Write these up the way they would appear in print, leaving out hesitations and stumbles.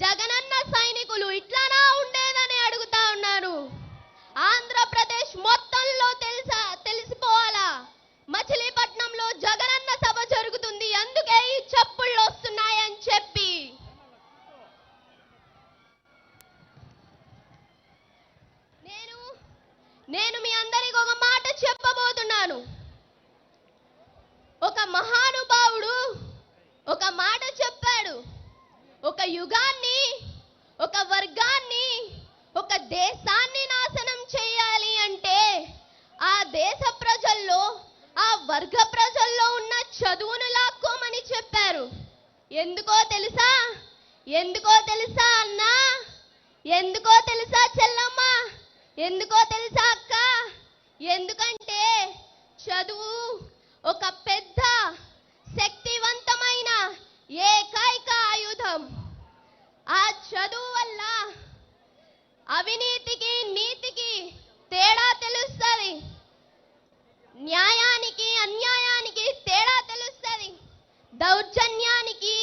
జగనన్న సైనికులు ఇట్లానా ఉండేదని అడుగుతా ఉన్నారు. ఆంధ్రప్రదేశ్ మొత్తంలో తెలిసిపోవాలా, మచిలీపట్నంలో జగనన్న సభ జరుగుతుంది, అందుకే ఈ చప్పుళ్ళు వస్తున్నాయని చెప్పి నేను మీ అందరికి ఒక మాట చెప్పబోతున్నాను. ఒక మహానుభావుడు ఒక మాట చెప్పాడు. ఒక యుగాన్ని, ఒక వర్గాన్ని, ఒక దేశాన్ని నాశనం చేయాలి అంటే ఆ దేశ ప్రజల్లో, ఆ వర్గ ప్రజల్లో ఉన్న చదువును లాక్కోమని చెప్పారు. ఎందుకో తెలుసా? ఎందుకో తెలుసా అన్నా? ఎందుకో తెలుసా చెల్లమ్మ? ఎందుకో తెలుసా అక్క? ఎందుకంటే చదువు ఒక పెద్ద శక్తివంతమైన ఏకైక ఆయుధం. ఆ చదువు వల్ల అవినీతికి, నీతికి తేడా తెలుస్తుంది, న్యాయానికి, అన్యాయానికి తేడా తెలుస్తుంది, దౌర్జన్యానికి,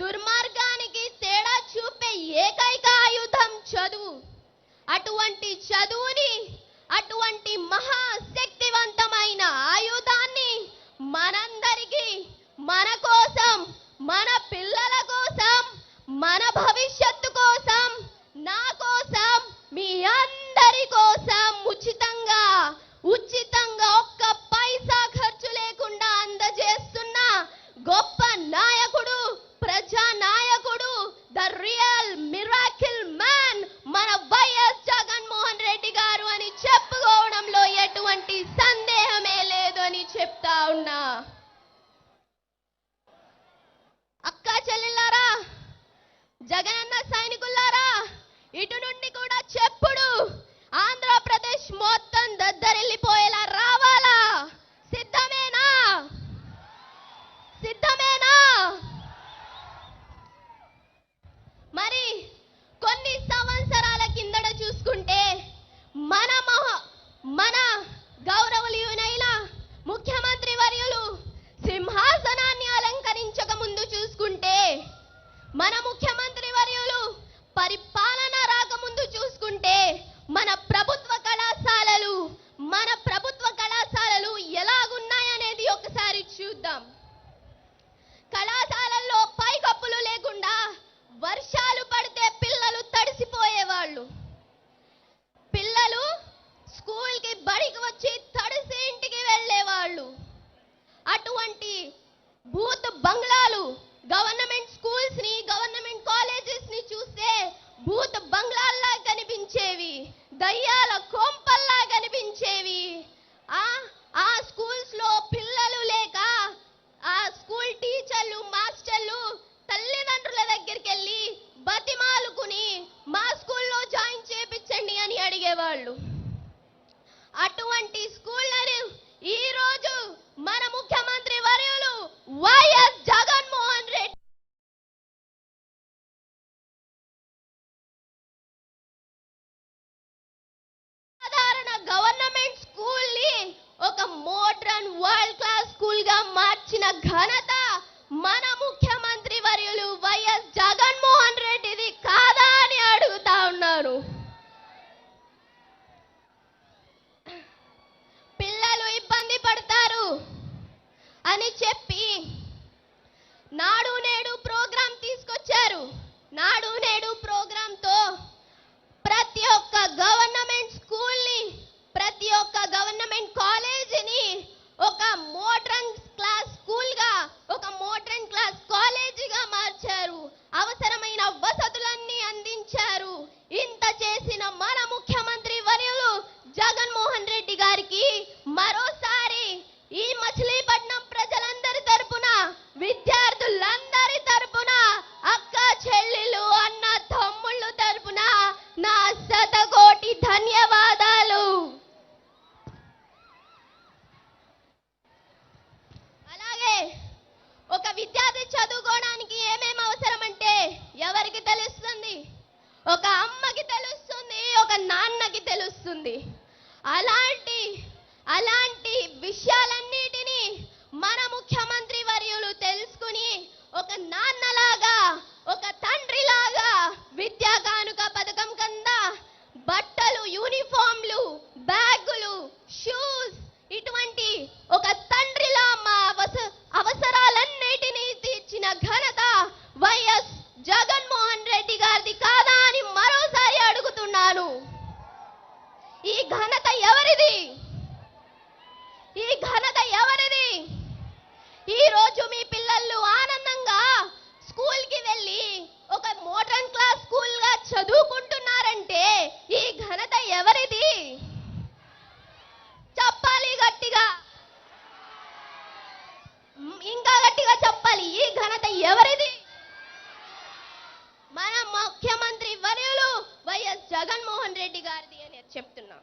దుర్మార్గానికి తేడా చూపే ఏకైక ఆయుధం చదువు. అటువంటి చదువుని, అటువంటి మహాశక్తివంతమైన ఆయుధాన్ని మనందరికీ, మన కోసం, మన పిల్లల కోసం, మన భవిష్యత్తు కోసం, నా కోసం, మీ అందరి కోసం ఉచితంగా ఒక్క పైసా ఖర్చు లేకుండా అందజేస్తున్న గొప్ప నాయకుడు, ప్రజా నాయకుడు, ద రియల్ మిరాకిల్ మ్యాన్ మన వైఎస్ జగన్మోహన్ రెడ్డి గారు అని చెప్పుకోవడంలో ఎటువంటి సందేహమే లేదు అని చెప్తా ఉన్నా. అక్క చెల్లెలారా, జగనన్న సైనికులారా, ఇటు నుండి కూడా చెప్పుడు ఆంధ్రప్రదేశ్ మొత్తం దద్దరిల్లిపోయేలా రావాలా? సిద్ధమేనా? సిద్ధమేనా? మరి కొన్ని సంవత్సరాల కిందట చూసుకుంటే మన గౌరవనీయులైన ముఖ్యమంత్రి వర్యులు సింహాసనాన్ని అలంకరించక ముందు చూసుకుంటే, మన ముఖ్యమంత్రి వర్యులు పరిపాలన రాకముందు చూసుకుంటే, మన ప్రభుత్వ కళాశాలలు ఎలాగున్నాయనేది ఒకసారి చూద్దాం. కళాశాలల్లో పైకప్పులు లేకుండా వర్షాలు పడితే పిల్లలు తడిసిపోయేవాళ్ళు. పిల్లలు స్కూల్కి, బడికి వచ్చి తడిసి ఇంటికి వెళ్ళేవాళ్ళు. అటువంటి బూత్ బంగ్లాలు, గవర్నమెంట్ స్కూల్స్ ని, గవర్నమెంట్ కాలేజెస్ ని చూస్తే బూత్ బంగ్లాల్లా కనిపించేవి, దయ్యాల కొంపల్లా కనిపించేవి. ఆ స్కూల్స్ లో పిల్లలు లేక ఆ స్కూల్ టీచర్లు, మాస్టర్లు తల్లిదండ్రుల దగ్గరికి వెళ్ళి బతిమాలుకుని మా స్కూల్లో జాయిన్ చేయించండి అని అడిగేవాళ్ళు. అటువంటి స్కూళ్ళను ఈ రోజు మన ముఖ్యమంత్రి వర్యులు వైఎస్ జగన్మోహన్ రెడ్డి సాధారణ గవర్నమెంట్ స్కూల్ ని ఒక మోడ్రన్ వరల్డ్ క్లాస్ స్కూల్ గా మార్చిన ఘనత మన ముఖ్యమంత్రి వర్యులు వైఎస్ జగన్మోహన్ రెడ్డిది కాదా అని అడుగుతా ఉన్నారు. పిల్లలు ఇబ్బంది పడతారు అని చెప్పి నాడు నేడు ప్రోగ్రాం తీసుకొచ్చారు. నాడు నేడు ప్రోగ్రాంతో ప్రతి ఒక్క గవర్నమెంట్ స్కూల్ని, ప్రతి ఒక్క గవర్నమెంట్ కాలేజీని ఒక మోడ్రన్ క్లాస్ స్కూల్గా, ఒక మోడ్రన్ క్లాస్ కాలేజీగా మార్చారు. అవసరమైన వసతులన్నీ అందించారు. ఇంత చేసిన మన ముఖ్యమంత్రి వర్యులు జగన్మోహన్ రెడ్డి గారికి మరోసారి ఈ మచిలీపట్నం ప్రజలందరి తరపున, విద్యార్థులందరి తరపున, అక్క చెల్లెలు, అన్న తమ్ముళ్ళు తరపున నా శతకోటి ధన్యవాదాలు. అలాగే ఒక విద్యార్థి చదువుకోవడానికి ఏమేమి అవసరమంటే ఎవరికి తెలుస్తుంది? ఒక అమ్మకి తెలుస్తుంది, ఒక నాన్నకి తెలుస్తుంది. అలాంటి విషయాలన్నిటినీ మన ముఖ్యమంత్రి వర్యులు తెలుసుకుని ఒక నాన్నలాగా, ఒక తండ్రిలాగా రెడ్డి గారిది అని చెప్తున్నా.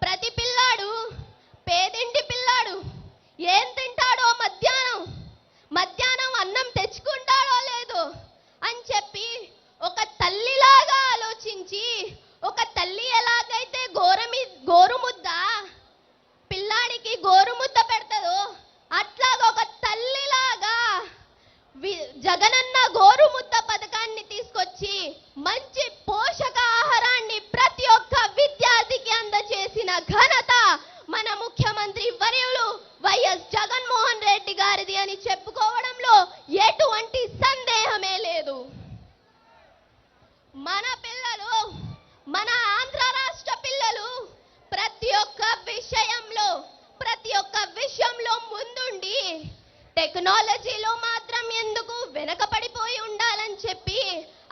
ప్రతి పిల్లాడు, పేదింటి పిల్లాడు ఏం తింటాడో, మధ్యాహ్నం అన్నం తెచ్చుకుంటాడో లేదో అని చెప్పి ఒక తల్లిలాగా ఆలోచించి, ఒక తల్లి ఎలాగైతే గోరుముద్ద పిల్లాడికి గోరుముద్ద పెడతదో అట్లాగా ఒక తల్లిలాగా జగనన్న గోరుముద్ద పథకాన్ని తీసుకొచ్చి మంచి పోషకాహారాన్ని ప్రతి ఒక్క విద్యార్థికి అందజేసిన ఘనత మన ముఖ్యమంత్రి వర్యులు వైఎస్ జగన్మోహన్ రెడ్డి గారిది అని చెప్పుకోవడంలో ఎటువంటి సందేహమే లేదు. మన పిల్లలు, మన ఆంధ్ర రాష్ట్ర పిల్లలు ప్రతి ఒక్క విషయంలో ముందుండి టెక్నాలజీలో మాత్రం ఎందుకు వెనకపడిపోయి ఉండాలని చెప్పి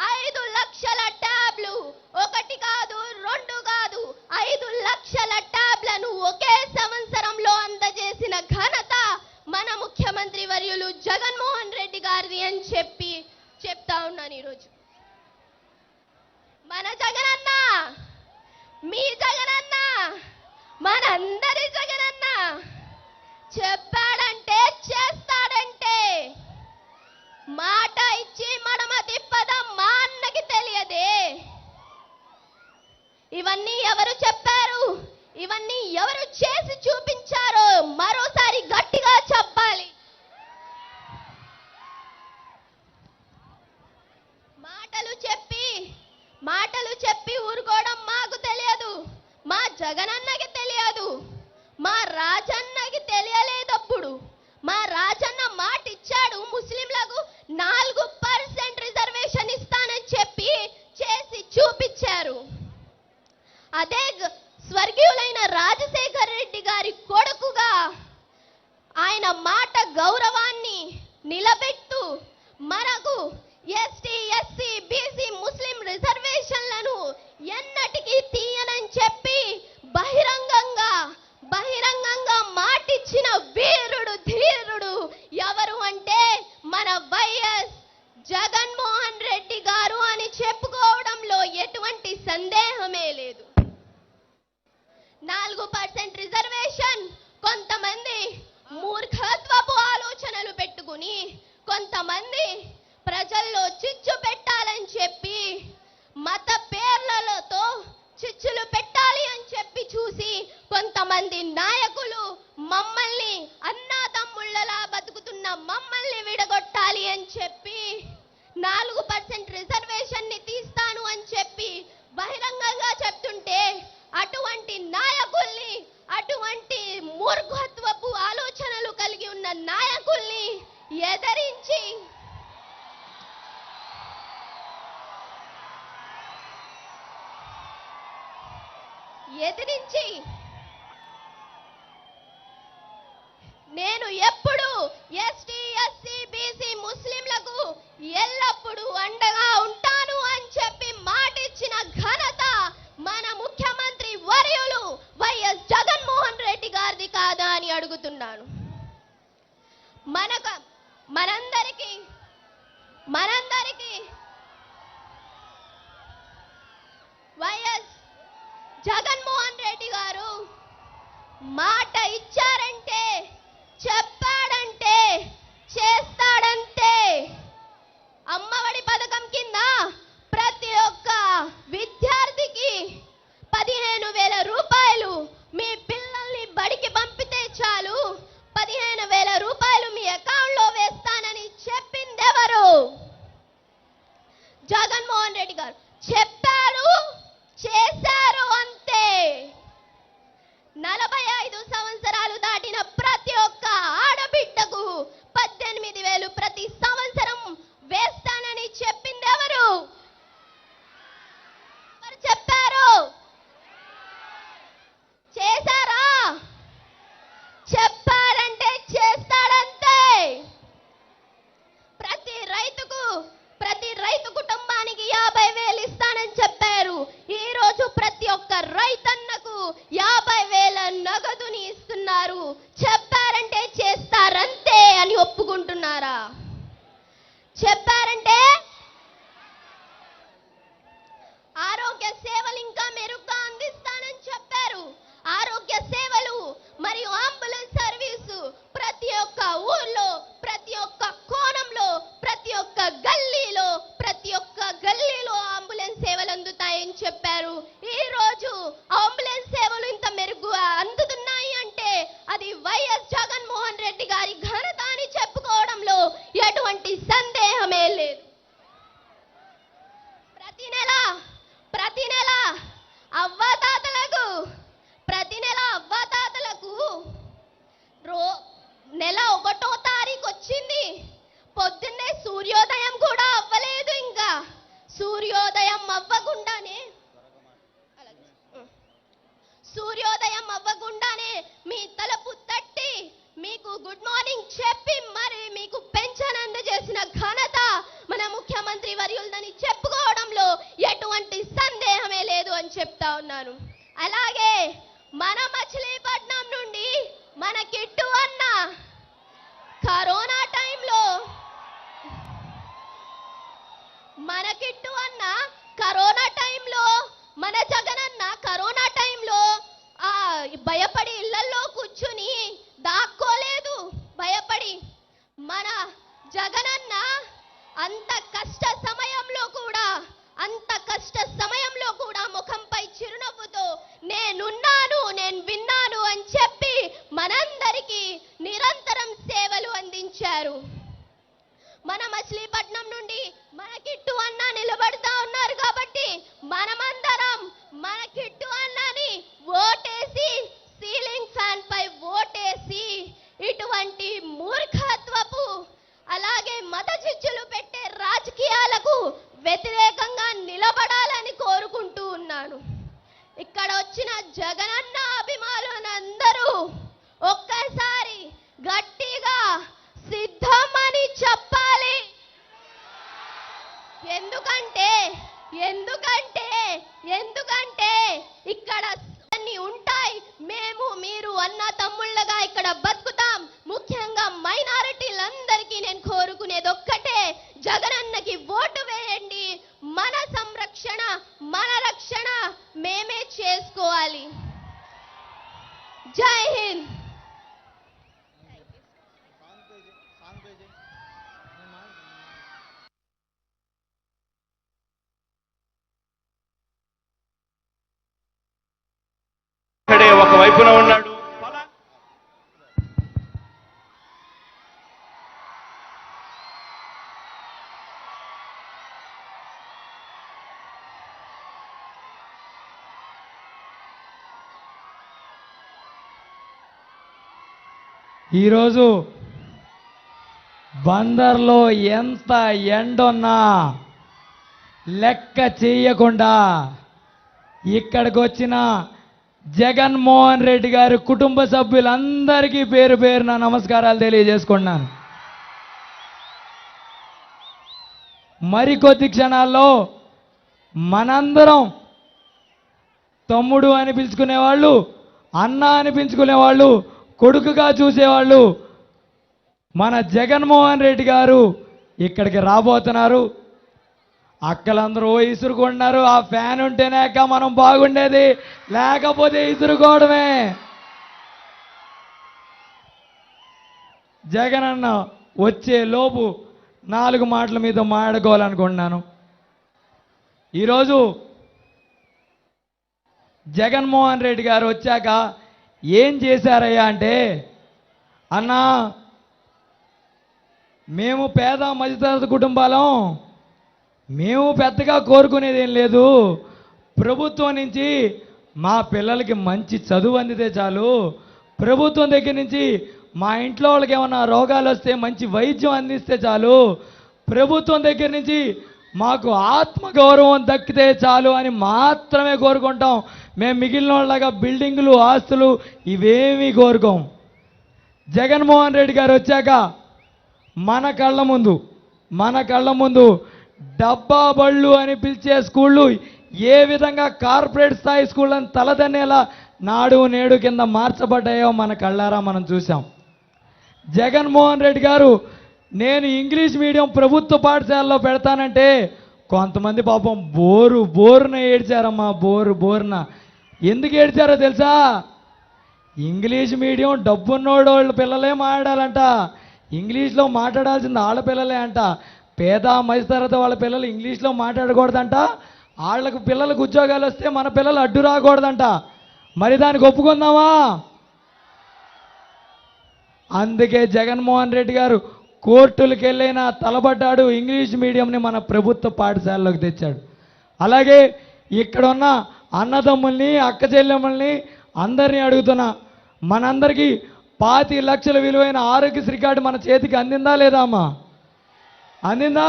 5 లక్షల ట్యాబ్లు, 1 కాదు 2 కాదు 5 లక్షల ట్యాబ్లను ఒకే సంవత్సరంలో అందజేసిన ఘనత మన ముఖ్యమంత్రి వర్యులు జగన్మోహన్ రెడ్డి గారిది అని చెప్తా ఉన్నాను ఈరోజు. మన జగనన్న, మీ జగనన్న, మనందరి జగనన్న చెప్పాడంటే చేస్తాడంటే. మాట ఇచ్చి మడమ తిప్పడం మా అన్నకి తెలియదే. ఇవన్నీ ఎవరు చెప్పారు, ఇవన్నీ ఎవరు చేసి చూపించారో మరోసారి గట్టిగా చెప్పాలి. మాటలు చెప్పి ఊరుకోవడం మాకు తెలియదు, మా జగనన్నకి తెలియదు, మా రాజన్నకి తెలియలేదప్పుడు. మా రాజన్న మాట ఇచ్చాడు, ముస్లింలకు 4% రిజర్వేషన్ ఇస్తానని చెప్పి చేసి చూపించారు. అదే స్వర్గీయులైన రాజశేఖర రెడ్డి గారి కొడుకుగా ఆయన మాట గౌరవాన్ని నిలబెట్టు మనకు ఎస్టీ, ఎస్సీ, బీసీ, ముస్లిం రిజర్వేషన్లను ఎన్నటికీ తీయనని చెప్పి బహిరంగంగా మాటిచ్చిన వీరుడు, ధీరుడు ఎవరు అంటే మన వైఎస్ జగన్మోహన్ రెడ్డి గారు అని చెప్పుకోవడంలో ఎటువంటి సందేహమే లేదు. 4% రిజర్వేషన్ కొంతమంది మూర్ఖత్వపు ఆలోచనలు పెట్టుకుని, కొంతమంది ప్రజల్లో చిచ్చు పెట్టాలని చెప్పి మత పేర్లతో చిచ్చులు పెట్టాలి అని చెప్పి చూసి కొంతమంది నాయకులు మమ్మల్ని అన్నాతమ్ముళ్ళలా బతుకుతున్న మమ్మల్ని విడగొట్టాలి అని చెప్పి 4% రిజర్వేషన్ ని తీస్తాను అని చెప్పి బహిరంగంగా చెప్తుంటే అటువంటి నాయకుల్ని, అటువంటి మూర్ఖత్వపు ఆలోచనలు కలిగి ఉన్న నాయకుల్ని ఎదిరించి నేను ఎప్పుడు ఎస్టీ, ఎస్సీ, బీసీ, ముస్లింలకు ఎల్లప్పుడూ అండగా ఉంటాను అని చెప్పి మాటిచ్చిన ఘనత మన ముఖ్యమంత్రి వర్యులు వైఎస్ జగన్మోహన్ రెడ్డి గారిది కాదా అని అడుగుతున్నాను. మనందరికీ వైఎస్ జగన్మోహన్ రెడ్డి గారు మాట ఇచ్చారంటే, చెప్పాడంటే చేస్తాడంతే. అమ్మఒడి పథకం కింద ప్రతి ఒక్క విద్యార్థికి 15,000 రూపాయలు మీ పిల్లల్ని బడికి పంపితే చాలు 15,000 రూపాయలు మీ అకౌంట్లో వేస్తానని చెప్పిందెవరు? జగన్మోహన్ రెడ్డి గారు. చెప్పారు, చేశారు అంతే. 45 సంవత్సరాలు దాటిన ప్రతి ఒక్క ఆడబిడ్డకు 18,000 ప్రతి సంవత్సరం వేస్తానని చెప్పింది ఎవరు? చెప్పారు, చేశారా? చెప్పారంటే చేస్తాడంతే. ప్రతి రైతు కుటుంబానికి 50,000 ఇస్తానని చెప్పారు. ఈ రోజు ప్రతి ఒక్క రైతన్నకు 50,000 నగదుని ఇస్తున్నారు. చెప్పారంటే చేస్తారంతే అని ఒప్పుకుంటున్నారా? చెప్పారంటే ఆరోగ్య సేవలు ఇంకా మెరుగ్గా అందిస్తానని చెప్పారు. ఆరోగ్య సేవలు మరియు అంబులెన్స్ సర్వీసు ప్రతి ఒక్క ఊర్లో, ప్రతి ఒక్క కోణంలో, ప్రతి ఒక్క గల్లీలో అంబులెన్స్ సేవలు అందుతాయని చెప్పారు. ఈ రోజు అంబులెన్స్ సేవలు ఇంత మెరుగుగా అందుతున్నాయి అంటే అది వైఎస్ జగన్మోహన్ రెడ్డి గారి ఘనత అని చెప్పుకోవడంలో ఎటువంటి సందేహమే లేదు. ప్రతి నెల అవ్వాతాతలకు నెల 1వ తారీఖు వచ్చింది. పొద్దున్నే సూర్యోదయం కూడా అవ్వలేదు. ఇంకా సూర్యోదయం అవ్వకుండానే మీ తలుపు తట్టి మీకు గుడ్ మార్నింగ్ చెప్పి మరి మీకు పెన్షన్ అందజేసిన ఘనత మన ముఖ్యమంత్రి వర్యులదని చెప్పుకోవడంలో ఎటువంటి సందేహమే లేదు అని చెప్తా ఉన్నాను. అలాగే మన మచిలీపట్నం నుండి మన కిట్టు అన్న కరోనా టైంలో మన జగనన్న కరోనా టైంలో భయపడి ఇళ్లలో కూర్చుని దాక్కోలేదు. భయపడి మన జగనన్న అంత కష్ట సమయంలో కూడా ముఖంపై చిరునవ్వుతో నేను విన్నాను అని చెప్పి మనందరికీ నిరంతరం సేవలు అందించారు. మన మచిలీపట్నం నుండి మన కిట్టు అన్న నిలబడతా ఉన్నారు కాబట్టి మనమందరం మన కిట్టు అన్నని ఓటేసి, సీలింగ్ ఫ్యాన్ పై ఓటేసి ఇటువంటి మూర్ఖత్వపు అలాగే మత చిచ్చులు పెట్టే రాజకీయాలకు వ్యతిరేకంగా నిలబడాలని కోరుకుంటూ ఉన్నాను. ఇక్కడ వచ్చిన జగనన్న అభిమానులందరూ ఒక్కసారి గట్టిగా సిద్ధమని చెప్పాలి. ఎందుకంటే ఇక్కడ అన్ని ఉంటాయి. మీరు అన్న తమ్ముళ్ళగా ఇక్కడ బతుకుతాం. ముఖ్యంగా మైనారిటీలందరికీ నేను కోరుకునేది ఒక్కటే, జగనన్నకి ఓటు వేయండి. మన సంరక్షణ, మన రక్షణ మేమే చేసుకోవాలి. జై హింద్. ఇక్కడే ఒక వైపున ఉన్నాడు. ఈరోజు బందర్లో ఎంత ఎండున్నా లెక్క చేయకుండా ఇక్కడికి వచ్చిన జగన్మోహన్ రెడ్డి గారి కుటుంబ సభ్యులందరికీ పేరు పేరున నమస్కారాలు తెలియజేసుకున్నాను. మరికొద్ది క్షణాల్లో మనందరం తమ్ముడు అని పిలుచుకునేవాళ్ళు, అన్న అని పిలుచుకునేవాళ్ళు, కొడుకుగా చూసేవాళ్ళు మన జగన్మోహన్ రెడ్డి గారు ఇక్కడికి రాబోతున్నారు. అక్కలందరూ ఇసురుకున్నారు. ఆ ఫ్యాన్ ఉంటేనే మనం బాగుండేది, లేకపోతే ఇసురుకోవడమే. జగనన్న వచ్చే లోపు 4 మాటల మీద మాట్లాడుకోవాలనుకుంటున్నాను. ఈరోజు జగన్మోహన్ రెడ్డి గారు వచ్చాక ఏం చేశారయ్యా అంటే, అన్నా మేము పేద మధ్యతరగతి కుటుంబాలం, మేము పెద్దగా కోరుకునేది ఏం లేదు. ప్రభుత్వం నుంచి మా పిల్లలకి మంచి చదువు అందితే చాలు, ప్రభుత్వం దగ్గర నుంచి మా ఇంట్లో వాళ్ళకి ఏమన్నా రోగాలు వస్తే మంచి వైద్యం అందిస్తే చాలు, ప్రభుత్వం దగ్గర నుంచి మాకు ఆత్మగౌరవం దక్కితే చాలు అని మాత్రమే కోరుకుంటాం. మేము మిగిలిన వాళ్ళగా బిల్డింగులు, ఆస్తులు ఇవేమీ కోరుకోం. జగన్మోహన్ రెడ్డి గారు వచ్చాక మన కళ్ళ ముందు డబ్బా బళ్ళు అని పిలిచే స్కూళ్ళు ఏ విధంగా కార్పొరేట్ స్థాయి స్కూళ్ళని తలదన్నేలా నాడు నేడు కింద మార్చబడ్డాయో మన కళ్ళారా మనం చూసాం. జగన్మోహన్ రెడ్డి గారు నేను ఇంగ్లీష్ మీడియం ప్రభుత్వ పాఠశాలలో పెడతానంటే కొంతమంది పాపం బోరున ఏడ్చారమ్మా, బోరున. ఎందుకు ఏడ్చారో తెలుసా? ఇంగ్లీష్ మీడియం డబ్బున్నోళ్ళ పిల్లలే మాట్లాడాలంట, ఇంగ్లీష్లో మాట్లాడాల్సింది వాళ్ళ పిల్లలే అంట. పేద మధ్యతరగతి వాళ్ళ పిల్లలు ఇంగ్లీష్లో మాట్లాడకూడదంట, వాళ్ళకు పిల్లలకు ఉద్యోగాలు వస్తే మన పిల్లలు అడ్డు రాకూడదంట. మరి దానికి ఒప్పుకుందామా? అందుకే జగన్మోహన్ రెడ్డి గారు కోర్టులకు వెళ్ళైనా తలబడ్డాడు, ఇంగ్లీష్ మీడియంని మన ప్రభుత్వ పాఠశాలలోకి తెచ్చాడు. అలాగే ఇక్కడ ఉన్న అన్నదమ్ముల్ని, అక్క చెల్లెమ్మల్ని అందరినీ అడుగుతున్నా, మనందరికీ 25 లక్షల విలువైన ఆరోగ్యశ్రీ కార్డు మన చేతికి అందిందా లేదా అమ్మా? అందిందా?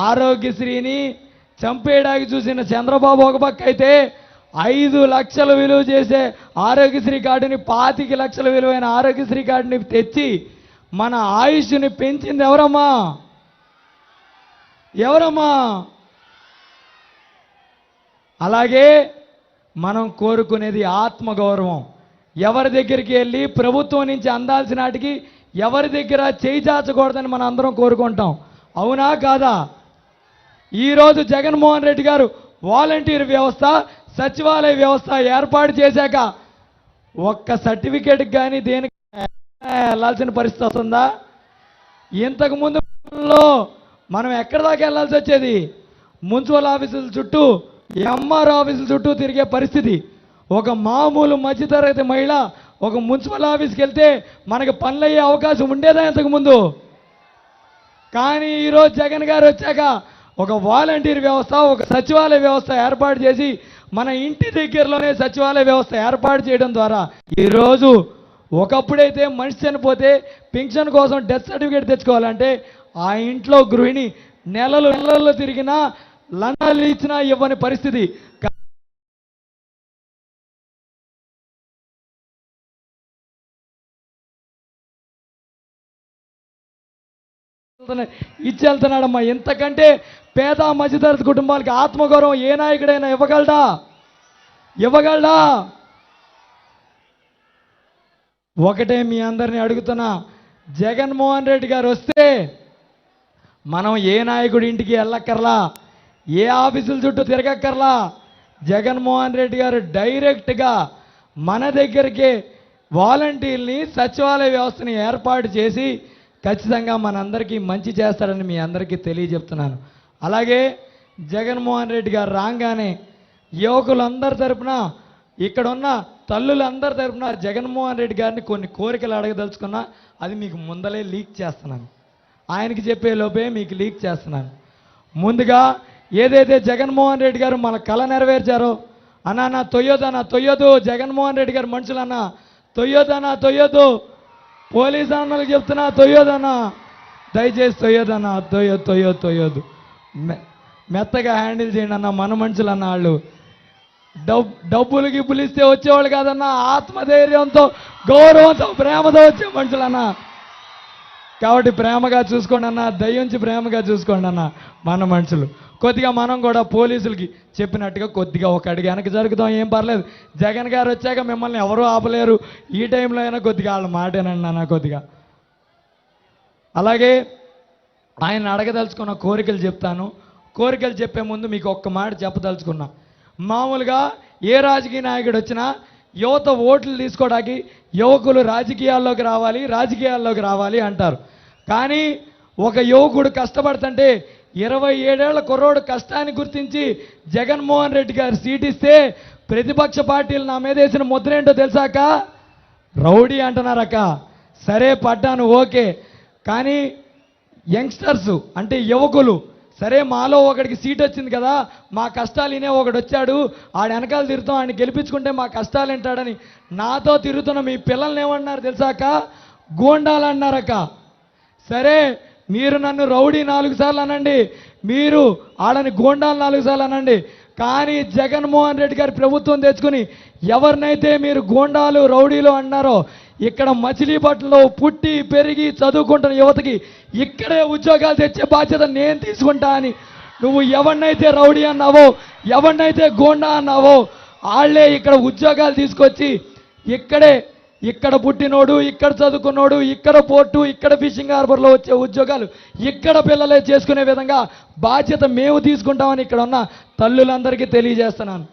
ఆరోగ్యశ్రీని చంపేయడానికి చూసిన చంద్రబాబు ఒక పక్క అయితే 5 లక్షలు విలువ చేసే ఆరోగ్యశ్రీ కార్డుని 25 లక్షల విలువైన ఆరోగ్యశ్రీ కార్డుని తెచ్చి మన ఆయుష్ని పెంచింది ఎవరమ్మా? ఎవరమ్మా? అలాగే మనం కోరుకునేది ఆత్మగౌరవం. ఎవరి దగ్గరికి వెళ్ళి ప్రభుత్వం నుంచి అందాల్సిన వాటికి ఎవరి దగ్గర చేయి చాచకూడదని మనం అందరం కోరుకుంటాం. అవునా కాదా? ఈరోజు జగన్మోహన్ రెడ్డి గారు వాలంటీర్ వ్యవస్థ, సచివాలయ వ్యవస్థ ఏర్పాటు చేశాక ఒక్క సర్టిఫికేట్కి కానీ దేనికి వెళ్ళాల్సిన పరిస్థితి వస్తుందా? ఇంతకుముందు మనం ఎక్కడి దాకా వెళ్ళాల్సి వచ్చేది? మున్సిపల్ ఆఫీసుల చుట్టూ, ఎంఆర్ఓ ఆఫీసుల చుట్టూ తిరిగే పరిస్థితి. ఒక మామూలు మధ్యతరగతి మహిళ ఒక మున్సిపల్ ఆఫీస్కి వెళ్తే మనకు పనులయ్యే అవకాశం ఉండేదా ఇంతకుముందు? కానీ ఈరోజు జగన్ గారు వచ్చాక ఒక వాలంటీర్ వ్యవస్థ, ఒక సచివాలయ వ్యవస్థ ఏర్పాటు చేసి మన ఇంటి దగ్గరలోనే సచివాలయ వ్యవస్థ ఏర్పాటు చేయడం ద్వారా ఈరోజు ఒకప్పుడైతే మనిషి చనిపోతే పెన్షన్ కోసం డెత్ సర్టిఫికేట్ తెచ్చుకోవాలంటే ఆ ఇంట్లో గృహిణి నెలలు తిరిగినా లంచాలు ఇచ్చినా ఇవ్వని పరిస్థితి. ఇచ్చి వెళ్తున్నాడమ్మా. ఇంతకంటే పేద మధ్యతరగతి కుటుంబాలకి ఆత్మగౌరవం ఏ నాయకుడైనా ఇవ్వగలడా? ఒకటే మీ అందరినీ అడుగుతున్నా, జగన్మోహన్ రెడ్డి గారు వస్తే మనం ఏ నాయకుడి ఇంటికి వెళ్ళక్కర్లా, ఏ ఆఫీసుల చుట్టూ తిరగక్కర్లా. జగన్మోహన్ రెడ్డి గారు డైరెక్ట్గా మన దగ్గరికి వాలంటీర్ని, సచివాలయ వ్యవస్థని ఏర్పాటు చేసి ఖచ్చితంగా మనందరికీ మంచి చేస్తారని మీ అందరికీ తెలియజెప్తున్నాను. అలాగే జగన్మోహన్ రెడ్డి గారు రాగానే యువకులందరి తరపున, ఇక్కడున్న తల్లులందరి తరపున జగన్మోహన్ రెడ్డి గారిని కొన్ని కోరికలు అడగదలుచుకున్నా, అది మీకు ముందలే లీక్ చేస్తున్నాను. ఆయనకి చెప్పే లోపే మీకు లీక్ చేస్తున్నాను. ముందుగా ఏదైతే జగన్మోహన్ రెడ్డి గారు మన కళ నెరవేర్చారో, అన్నా తొయ్యొద్దు, జగన్మోహన్ రెడ్డి గారు మనుషులన్నా తొయ్యొద్దు, పోలీసు అన్నలకు చెప్తున్నా తొయ్యొద్దన్నా, దయచేసి తొయ్యొద్దు, మెత్తగా హ్యాండిల్ చేయండి అన్న. మన మనుషులు అన్న వాళ్ళు డబ్బులు గిబ్బులు ఇస్తే వచ్చేవాళ్ళు కాదన్నా, ఆత్మధైర్యంతో, గౌరవంతో, ప్రేమతో వచ్చే మనుషులన్నా. కాబట్టి ప్రేమగా చూసుకోండి అన్న, దయ్యుంచి ప్రేమగా చూసుకోండి అన్న మన మనుషులు. కొద్దిగా మనం కూడా పోలీసులకి చెప్పినట్టుగా కొద్దిగా ఒక అడిగి వెనక్కి జరుగుతాం, ఏం పర్లేదు. జగన్ గారు వచ్చాక మిమ్మల్ని ఎవరూ ఆపలేరు. ఈ టైంలో అయినా కొద్దిగా వాళ్ళ మాటేనండి అన్న కొద్దిగా. అలాగే ఆయన అడగదలుచుకున్న కోరికలు చెప్తాను. కోరికలు చెప్పే ముందు మీకు ఒక్క మాట చెప్పదలుచుకున్నా. మామూలుగా ఏ రాజకీయ నాయకుడు వచ్చినా యువత ఓట్లు తీసుకోవడానికి యువకులు రాజకీయాల్లోకి రావాలి అంటారు. కానీ ఒక యువకుడు కష్టపడుతుంటే 27 ఏళ్ల కుర్రోడు కష్టాన్ని గుర్తించి జగన్మోహన్ రెడ్డి గారు సీట్ ఇస్తే ప్రతిపక్ష పార్టీలు నా మీద వేసిన ముద్ర ఏంటో తెలుసాక? రౌడీ అంటున్నారక్క. సరే పడ్డాను, ఓకే. కానీ యంగ్స్టర్స్ అంటే యువకులు, సరే మాలో ఒకడికి సీట్ వచ్చింది కదా, మా కష్టాలు వినే ఒకడు వచ్చాడు, ఆడ వెనకాల తిరుగుతాం, ఆయన గెలిపించుకుంటే మా కష్టాలు వింటాడని నాతో తిరుగుతున్న మీ పిల్లల్ని ఏమన్నారు తెలుసాక? గూండాలు అన్నారక్క. సరే మీరు నన్ను రౌడీ 4 సార్లు అనండి, మీరు ఆడని గూండాలు 4 సార్లు అనండి, కానీ జగన్మోహన్ రెడ్డి గారి ప్రభుత్వం తెచ్చుకుని ఎవరినైతే మీరు గూండాలు, రౌడీలు అన్నారో ఇక్కడ మచిలీపట్నంలో పుట్టి పెరిగి చదువుకుంటున్న యువతకి ఇక్కడే ఉద్యోగాలు తెచ్చే బాధ్యత నేను తీసుకుంటా అని నువ్వు ఎవరినైతే రౌడీ అన్నావో, ఎవరినైతే గోండా అన్నావో వాళ్ళే ఇక్కడ ఉద్యోగాలు తీసుకొచ్చి ఇక్కడే ఇక్కడ పుట్టినోడు, ఇక్కడ చదువుకున్నోడు, ఇక్కడ పోర్టు, ఇక్కడ ఫిషింగ్ హార్బర్లో వచ్చే ఉద్యోగాలు ఇక్కడ పిల్లలే చేసుకునే విధంగా బాధ్యత మేము తీసుకుంటామని ఇక్కడ ఉన్న తల్లులందరికీ తెలియజేస్తున్నాను.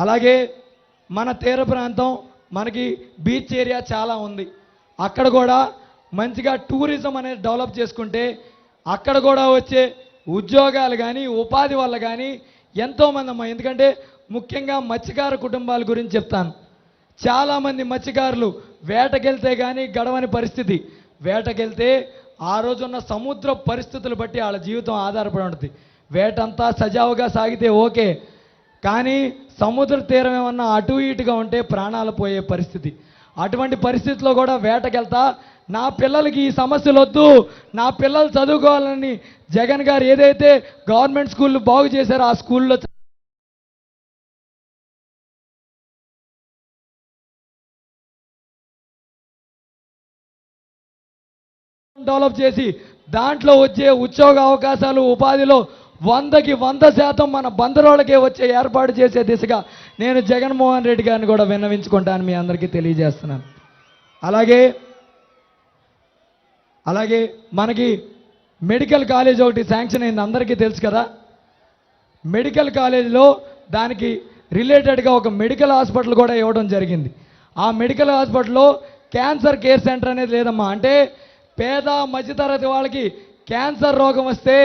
అలాగే మన తీర ప్రాంతం, మనకి బీచ్ ఏరియా చాలా ఉంది. అక్కడ కూడా మంచిగా టూరిజం అనేది డెవలప్ చేసుకుంటే అక్కడ కూడా వచ్చే ఉద్యోగాలు కానీ ఉపాధి వల్ల కానీ ఎంతోమంది అమ్మ, ఎందుకంటే ముఖ్యంగా మత్స్యకార కుటుంబాల గురించి చెప్తాను. చాలామంది మత్స్యకారులు వేటకెళ్తే కానీ గడవని పరిస్థితి. వేటకెళ్తే ఆ రోజున్న సముద్ర పరిస్థితులు బట్టి వాళ్ళ జీవితం ఆధారపడి ఉంటుంది. వేటంతా సజావుగా సాగితే ఓకే, కానీ సముద్ర తీరం ఏమన్నా అటు ఇటుగా ఉంటే ప్రాణాలు పోయే పరిస్థితి. అటువంటి పరిస్థితిలో కూడా వేటకెళ్తా నా పిల్లలకి ఈ సమస్యలు వద్దు, నా పిల్లలు చదువుకోవాలని జగన్ గారు ఏదైతే గవర్నమెంట్ స్కూళ్ళు బాగు చేశారో ఆ స్కూల్లో డెవలప్ చేసి దాంట్లో వచ్చే ఉద్యోగ అవకాశాలు ఉపాధిలో 100కి 100% మన బందరోళ్ళకే వచ్చే ఏర్పాటు చేసే దిశగా నేను జగన్మోహన్ రెడ్డి గారిని కూడా విన్నవించుకుంటాను, మీ అందరికీ తెలియజేస్తున్నాను. అలాగే మనకి మెడికల్ కాలేజ్ ఒకటి శాంక్షన్ అయింది, అందరికీ తెలుసు కదా. మెడికల్ కాలేజీలో దానికి రిలేటెడ్గా ఒక మెడికల్ హాస్పిటల్ కూడా ఇవ్వడం జరిగింది. ఆ మెడికల్ హాస్పిటల్లో క్యాన్సర్ కేర్ సెంటర్ అనేది లేదమ్మా. అంటే పేద మధ్యతరగతి వాళ్ళకి క్యాన్సర్ రోగం వస్తే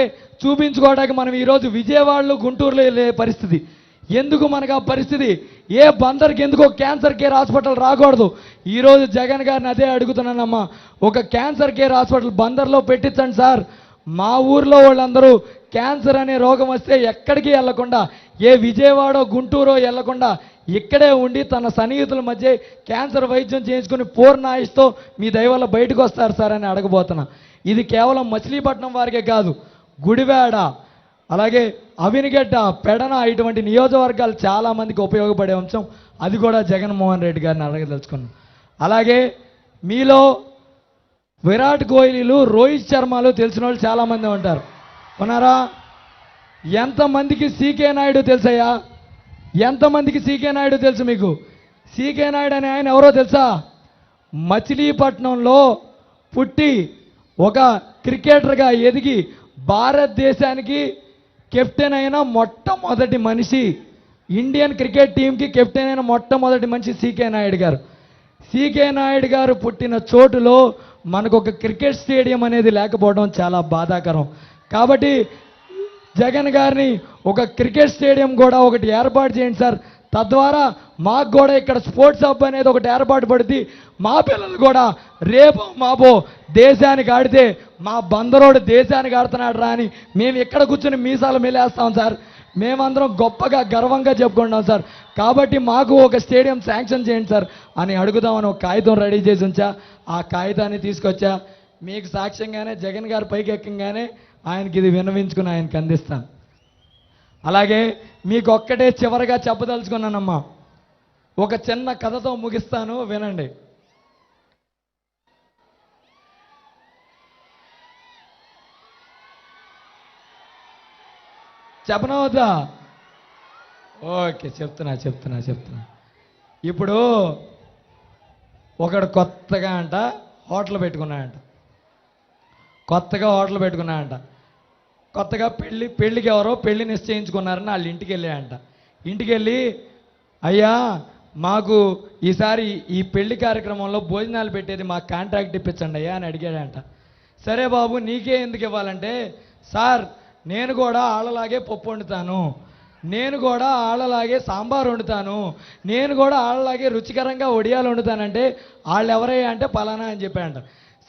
చూపించుకోవడానికి మనం ఈరోజు విజయవాడలో గుంటూరులో వెళ్ళే పరిస్థితి. ఎందుకు మనకు ఆ పరిస్థితి? ఏ బందర్కి ఎందుకో క్యాన్సర్ కేర్ హాస్పిటల్ రాకూడదు? ఈరోజు జగన్ గారిని అదే అడుగుతున్నానమ్మా, ఒక క్యాన్సర్ కేర్ హాస్పిటల్ బందర్లో పెట్టించండి సార్. మా ఊర్లో వాళ్ళందరూ క్యాన్సర్ అనే రోగం వస్తే ఎక్కడికి వెళ్లకుండా, ఏ విజయవాడో గుంటూరో వెళ్లకుండా ఇక్కడే ఉండి తన సన్నిహితుల మధ్య క్యాన్సర్ వైద్యం చేయించుకుని పూర్ణ ఆయుష్తో మీ దయ వల్ల బయటకు వస్తారు సార్ అని అడగబోతున్నా. ఇది కేవలం మచిలీపట్నం వారికే కాదు, గుడివాడ, అలాగే అవినిగడ్డ, పెడన ఇటువంటి నియోజకవర్గాలు చాలామందికి ఉపయోగపడే అంశం. అది కూడా జగన్మోహన్ రెడ్డి గారిని అడగదలుచుకున్నాం. అలాగే మీలో విరాట్ కోహ్లీలు, రోహిత్ శర్మలు తెలిసిన వాళ్ళు చాలామంది ఉంటారు, ఉన్నారా? ఎంతమందికి సీకే నాయుడు తెలుసయ్యా? ఎంతమందికి సీకే నాయుడు తెలుసు మీకు? సీకే నాయుడు అనే ఆయన ఎవరో తెలుసా? మచిలీపట్నంలో పుట్టి ఒక క్రికెటర్గా ఎదిగి భారతదేశానికి కెప్టెన్ అయిన మొట్టమొదటి మనిషి, ఇండియన్ క్రికెట్ టీంకి కెప్టెన్ అయిన మొట్టమొదటి మనిషి సీకే నాయుడు గారు. సీకే నాయుడు గారు పుట్టిన చోటులో మనకు ఒక క్రికెట్ స్టేడియం అనేది లేకపోవడం చాలా బాధాకరం. కాబట్టి జగన్ గారిని ఒక క్రికెట్ స్టేడియం కూడా ఒకటి ఏర్పాటు చేయండి సార్. తద్వారా మాకు కూడా ఇక్కడ స్పోర్ట్స్ హబ్ అనేది ఒకటి ఏర్పాటు పడుతుంది. మా పిల్లలు కూడా రేపో మాపో దేశానికి ఆడితే మా బందరోడు దేశానికి ఆడుతున్నాడు రా అని మేము ఇక్కడ కూర్చొని మీసాలు మెలేస్తాం సార్. మేమందరం గొప్పగా గర్వంగా చెప్పుకుంటాం సార్. కాబట్టి మాకు ఒక స్టేడియం శాంక్షన్ చేయండి సార్ అని అడుగుదామని ఒక కాగితం రెడీ చేసి ఉంచా. ఆ కాగితాన్ని తీసుకొచ్చా. మీకు సాక్ష్యంగానే జగన్ గారు పైకి ఎక్కగానే ఆయనకి ఇది విన్నవించుకుని ఆయనకి అందిస్తాను. అలాగే మీకు ఒక్కటే చివరిగా చెప్పదలుచుకున్నానమ్మా, ఒక చిన్న కథతో ముగిస్తాను, వినండి. చెప్పనా వద్దా? ఓకే, చెప్తున్నా. ఇప్పుడు ఒకడు కొత్తగా హోటల్ పెట్టుకున్నాడంట. కొత్తగా పెళ్ళికి ఎవరో పెళ్లి నిశ్చయించుకున్నారని వాళ్ళ ఇంటికి వెళ్ళాయంట. ఇంటికి వెళ్ళి, అయ్యా మాకు ఈసారి ఈ పెళ్లి కార్యక్రమంలో భోజనాలు పెట్టేది మాకు కాంట్రాక్ట్ ఇప్పించండి అయ్యా అని అడిగాడంట. సరే బాబు నీకే ఎందుకు ఇవ్వాలంటే, సార్ నేను కూడా వాళ్ళలాగే పప్పు వండుతాను, నేను కూడా వాళ్ళలాగే సాంబార్ వండుతాను, నేను కూడా వాళ్ళలాగే రుచికరంగా వడియాలు వండుతానంటే వాళ్ళు ఎవరయ్యా అంటే పలానా అని చెప్పాడంట.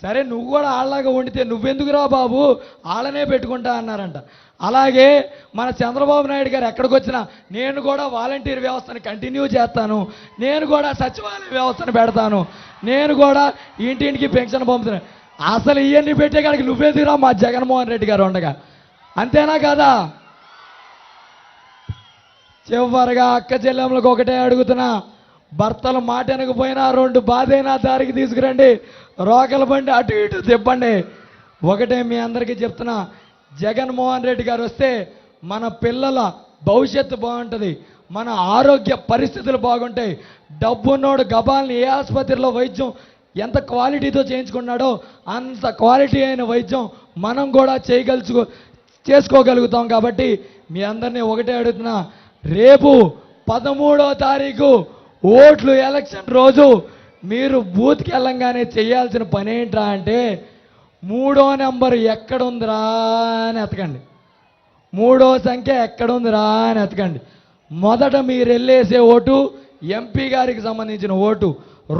సరే నువ్వు కూడా వాళ్ళలాగా వండితే నువ్వెందుకురా బాబు వాళ్ళనే పెట్టుకుంటా అన్నారంట. అలాగే మన చంద్రబాబు నాయుడు గారు ఎక్కడికి వచ్చినా నేను కూడా వాలంటీర్ వ్యవస్థను కంటిన్యూ చేస్తాను, నేను కూడా సచివాలయ వ్యవస్థను పెడతాను, నేను కూడా ఇంటింటికి పెన్షన్ పంపుతాను. అసలు ఇవన్నీ పెట్టే కాడికి నువ్వెందుకురా మా జగన్మోహన్ రెడ్డి గారు ఉండగా? అంతేనా కదా? చివరిగా అక్క చెల్లెమ్మలకు ఒకటే అడుగుతున్నా, భర్తలు మాట వెనకపోయినా 2 బాధైనా దారికి తీసుకురండి, రోకల బండి అటు ఇటు తిప్పండి. ఒకటే మీ అందరికీ చెప్తున్నా, జగన్మోహన్ రెడ్డి గారు వస్తే మన పిల్లల భవిష్యత్తు బాగుంటుంది, మన ఆరోగ్య పరిస్థితులు బాగుంటాయి. డబ్బున్నోడు గబాల్ని ఏ ఆసుపత్రిలో వైద్యం ఎంత క్వాలిటీతో చేయించుకున్నాడో అంత క్వాలిటీ అయిన వైద్యం మనం కూడా చేసుకోగలుగుతాం. కాబట్టి మీ అందరినీ ఒకటే అడుగుతున్నా, రేపు 13వ తారీఖు ఓట్లు ఎలక్షన్ రోజు మీరు బూత్కి వెళ్ళంగానే చేయాల్సిన పని ఏంట్రా అంటే 3వ నెంబర్ ఎక్కడుందిరా అని ఎతకండి. 3వ సంఖ్య ఎక్కడుందిరా అని ఎతకండి. మొదట మీరు వెళ్ళేసే ఓటు ఎంపీ గారికి సంబంధించిన ఓటు,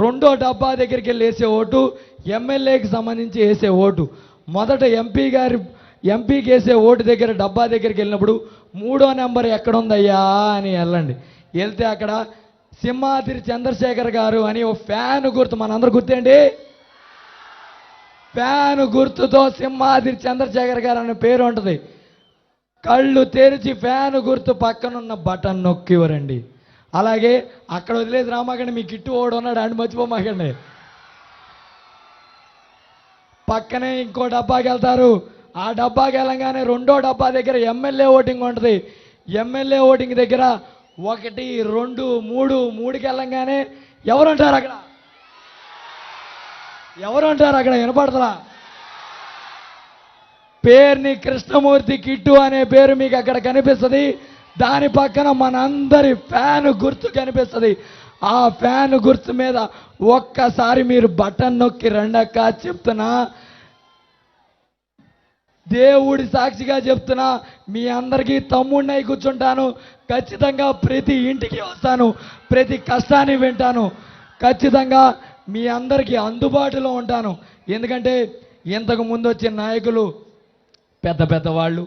2వ డబ్బా దగ్గరికి వెళ్ళి వేసే ఓటు ఎమ్మెల్యేకి సంబంధించి వేసే ఓటు. మొదట ఎంపీకి వేసే ఓటు దగ్గర డబ్బా దగ్గరికి వెళ్ళినప్పుడు 3వ నెంబర్ ఎక్కడుందయ్యా అని వెళ్ళండి. వెళ్తే అక్కడ సింహాద్రి చంద్రశేఖర్ గారు అని ఓ ఫ్యాన్ గుర్తు, మనందరూ గుర్తేంటి, ఫ్యాన్ గుర్తుతో సింహాద్రి చంద్రశేఖర్ గారు అనే పేరు ఉంటుంది. కళ్ళు తెరిచి ఫ్యాన్ గుర్తు పక్కనున్న బటన్ నొక్కివరండి. అలాగే అక్కడ వదిలేసి రామాకండి, మీ కిట్టు ఓడు ఉన్నాడు అని మర్చిపోమాకండి. పక్కనే ఇంకో డబ్బాకి వెళ్తారు. ఆ డబ్బాకి వెళ్ళగానే 2వ డబ్బా దగ్గర ఎమ్మెల్యే ఓటింగ్ ఉంటుంది. ఎమ్మెల్యే ఓటింగ్ దగ్గర 1, 2, 3కి వెళ్ళంగానే ఎవరుంటారు అక్కడ? ఎవరుంటారు అక్కడ? వినపడతలా? పేరుని కృష్ణమూర్తి కిట్టు అనే పేరు మీకు అక్కడ కనిపిస్తుంది. దాని పక్కన మనందరి ఫ్యాన్ గుర్తు కనిపిస్తుంది. ఆ ఫ్యాన్ గుర్తు మీద ఒక్కసారి మీరు బటన్ నొక్కి రండక్క. చెప్తున్నా, దేవుడి సాక్షిగా చెప్తున్నా, మీ అందరికీ తమ్ముడినై కూర్చుంటాను. ఖచ్చితంగా ప్రతి ఇంటికి వస్తాను, ప్రతి కష్టాన్ని వింటాను. ఖచ్చితంగా మీ అందరికీ అందుబాటులో ఉంటాను. ఎందుకంటే ఇంతకు ముందు వచ్చిన నాయకులు పెద్ద వాళ్ళు,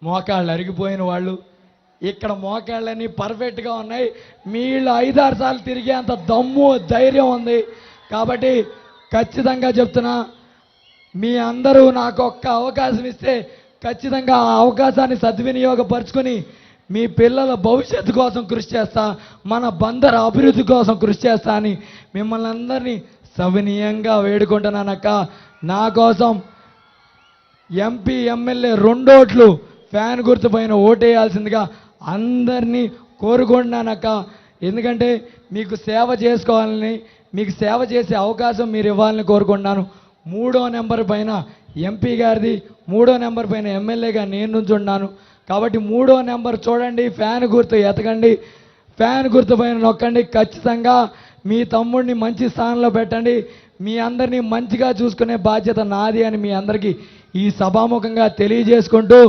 మోకాళ్ళు అరిగిపోయిన వాళ్ళు. ఇక్కడ మోకాళ్ళన్నీ పర్ఫెక్ట్గా ఉన్నాయి. వీళ్ళు 5-6 సార్లు తిరిగే అంత దమ్ము ధైర్యం ఉంది. కాబట్టి ఖచ్చితంగా చెప్తున్నా, మీ అందరూ నాకు ఒక్క అవకాశం ఇస్తే ఖచ్చితంగా ఆ అవకాశాన్ని సద్వినియోగపరుచుకొని మీ పిల్లల భవిష్యత్తు కోసం కృషి చేస్తా, మన బందర అభివృద్ధి కోసం కృషి చేస్తా అని మిమ్మల్ని అందరినీ సవినీయంగా వేడుకుంటున్నానక్క. నా కోసం ఎంపీ ఎమ్మెల్యే 2 ఓట్లు ఫ్యాన్ గుర్తుపైన ఓటేయాల్సిందిగా అందరినీ కోరుకుంటున్నానక్క. ఎందుకంటే మీకు సేవ చేసుకోవాలని, మీకు సేవ చేసే అవకాశం మీరు ఇవ్వాలని కోరుకుంటున్నాను. 3వ నెంబర్ పైన ఎంపీ గారిది, 3వ నెంబర్ పైన ఎమ్మెల్యేగా నేను నుంచున్నాను. కాబట్టి 3వ నెంబర్ చూడండి, ఫ్యాన్ గుర్తు ఎతకండి, ఫ్యాన్ గుర్తు పైన నొక్కండి. ఖచ్చితంగా మీ తమ్ముడిని మంచి స్థానంలో పెట్టండి. మీ అందరినీ మంచిగా చూసుకునే బాధ్యత నాది అని మీ అందరికీ ఈ సభాముఖంగా తెలియజేసుకుంటూ,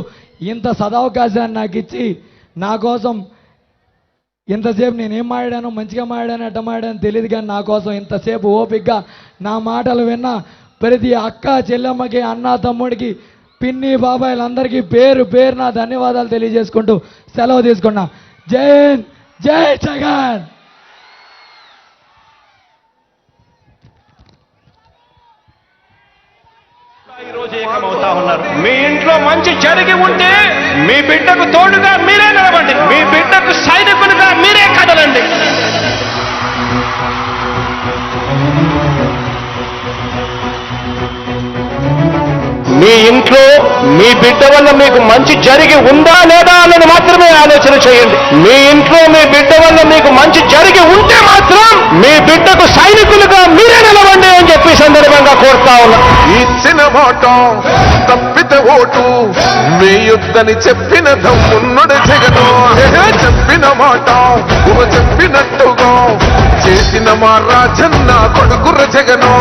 ఇంత సదవకాశాన్ని నాకు ఇచ్చి నా కోసం ఇంతసేపు నేనేం మాట్లాడాను, మంచిగా మాట్లాడాను, ఎట్ట మాట్లాడాను తెలియదు, కానీ నా కోసం ఇంతసేపు ఓపికగా నా మాటలు విన్న ప్రతి అక్క చెల్లెమ్మకి, అన్న తమ్ముడికి, పిన్ని బాబాయిలందరికీ పేరు పేరున ధన్యవాదాలు తెలియజేసుకుంటూ సెలవు తీసుకున్నా. జై హింద్, జై జగన్. ఈరోజు ఏకమవుతా ఉన్నారు. మీ ఇంట్లో మంచి జరిగి ఉంటే మీ బిడ్డకు తోడుగా మీరే నిలబండి, మీ బిడ్డకు సైనికులుగా మీరే కదలండి. మీ ఇంట్లో మీ బిడ్డ వల్ల మీకు మంచి జరిగి ఉందా లేదా అన్నది మాత్రమే ఆలోచన చేయండి. మీ ఇంట్లో మీ బిడ్డ వల్ల మీకు మంచి జరిగి ఉంటే మాత్రం మీ బిడ్డకు సైనికులుగా మీరే నిలవండి అని చెప్పి సందర్భంగా కోరుతా ఉన్నా. ఇచ్చిన మాట తప్పితే ఓటు మీ యుద్ధని చెప్పిన దమ్మున్నడు జగను. చెప్పిన మాట చెప్పినట్టుగా చేసిన మా రాజన్న కొడుకుర జగను.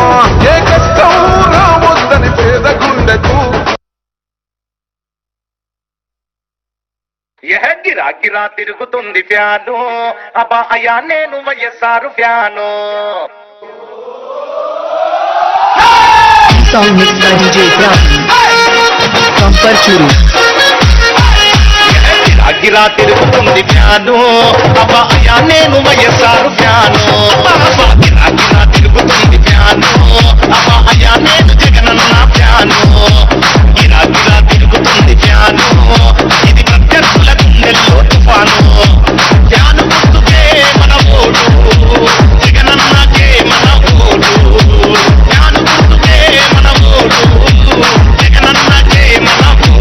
ఏ కష్టం రావద్దని పేద గుండెకు గిరా తిరుగుతుంది ఫ్యాను. అబ్బా అయ్యా నేను YSR fan. Song mixed by DJ Brown from Parchuru. గిరా తిరుగుతుంది ఫ్యాను. అబ్బా అయ్యా నేను వైఎస్ఆర్ ఫ్యాను. గిరా తిరుగుతుంది ఫ్యాను. అబ్బా అయ్యా నేను జగనన్న ఫ్యాను. గిరా తిరుగుతుంది ఫ్యాను. ఇది ప్రత్యర్థుల గుండెల్లో తుఫాను. ఫ్యాను గుర్తుకే మన ఓటు, జగనన్నకే మన ఓటు. ఫ్యాను గుర్తుకే మన ఓటు, జగనన్నకే మన vote.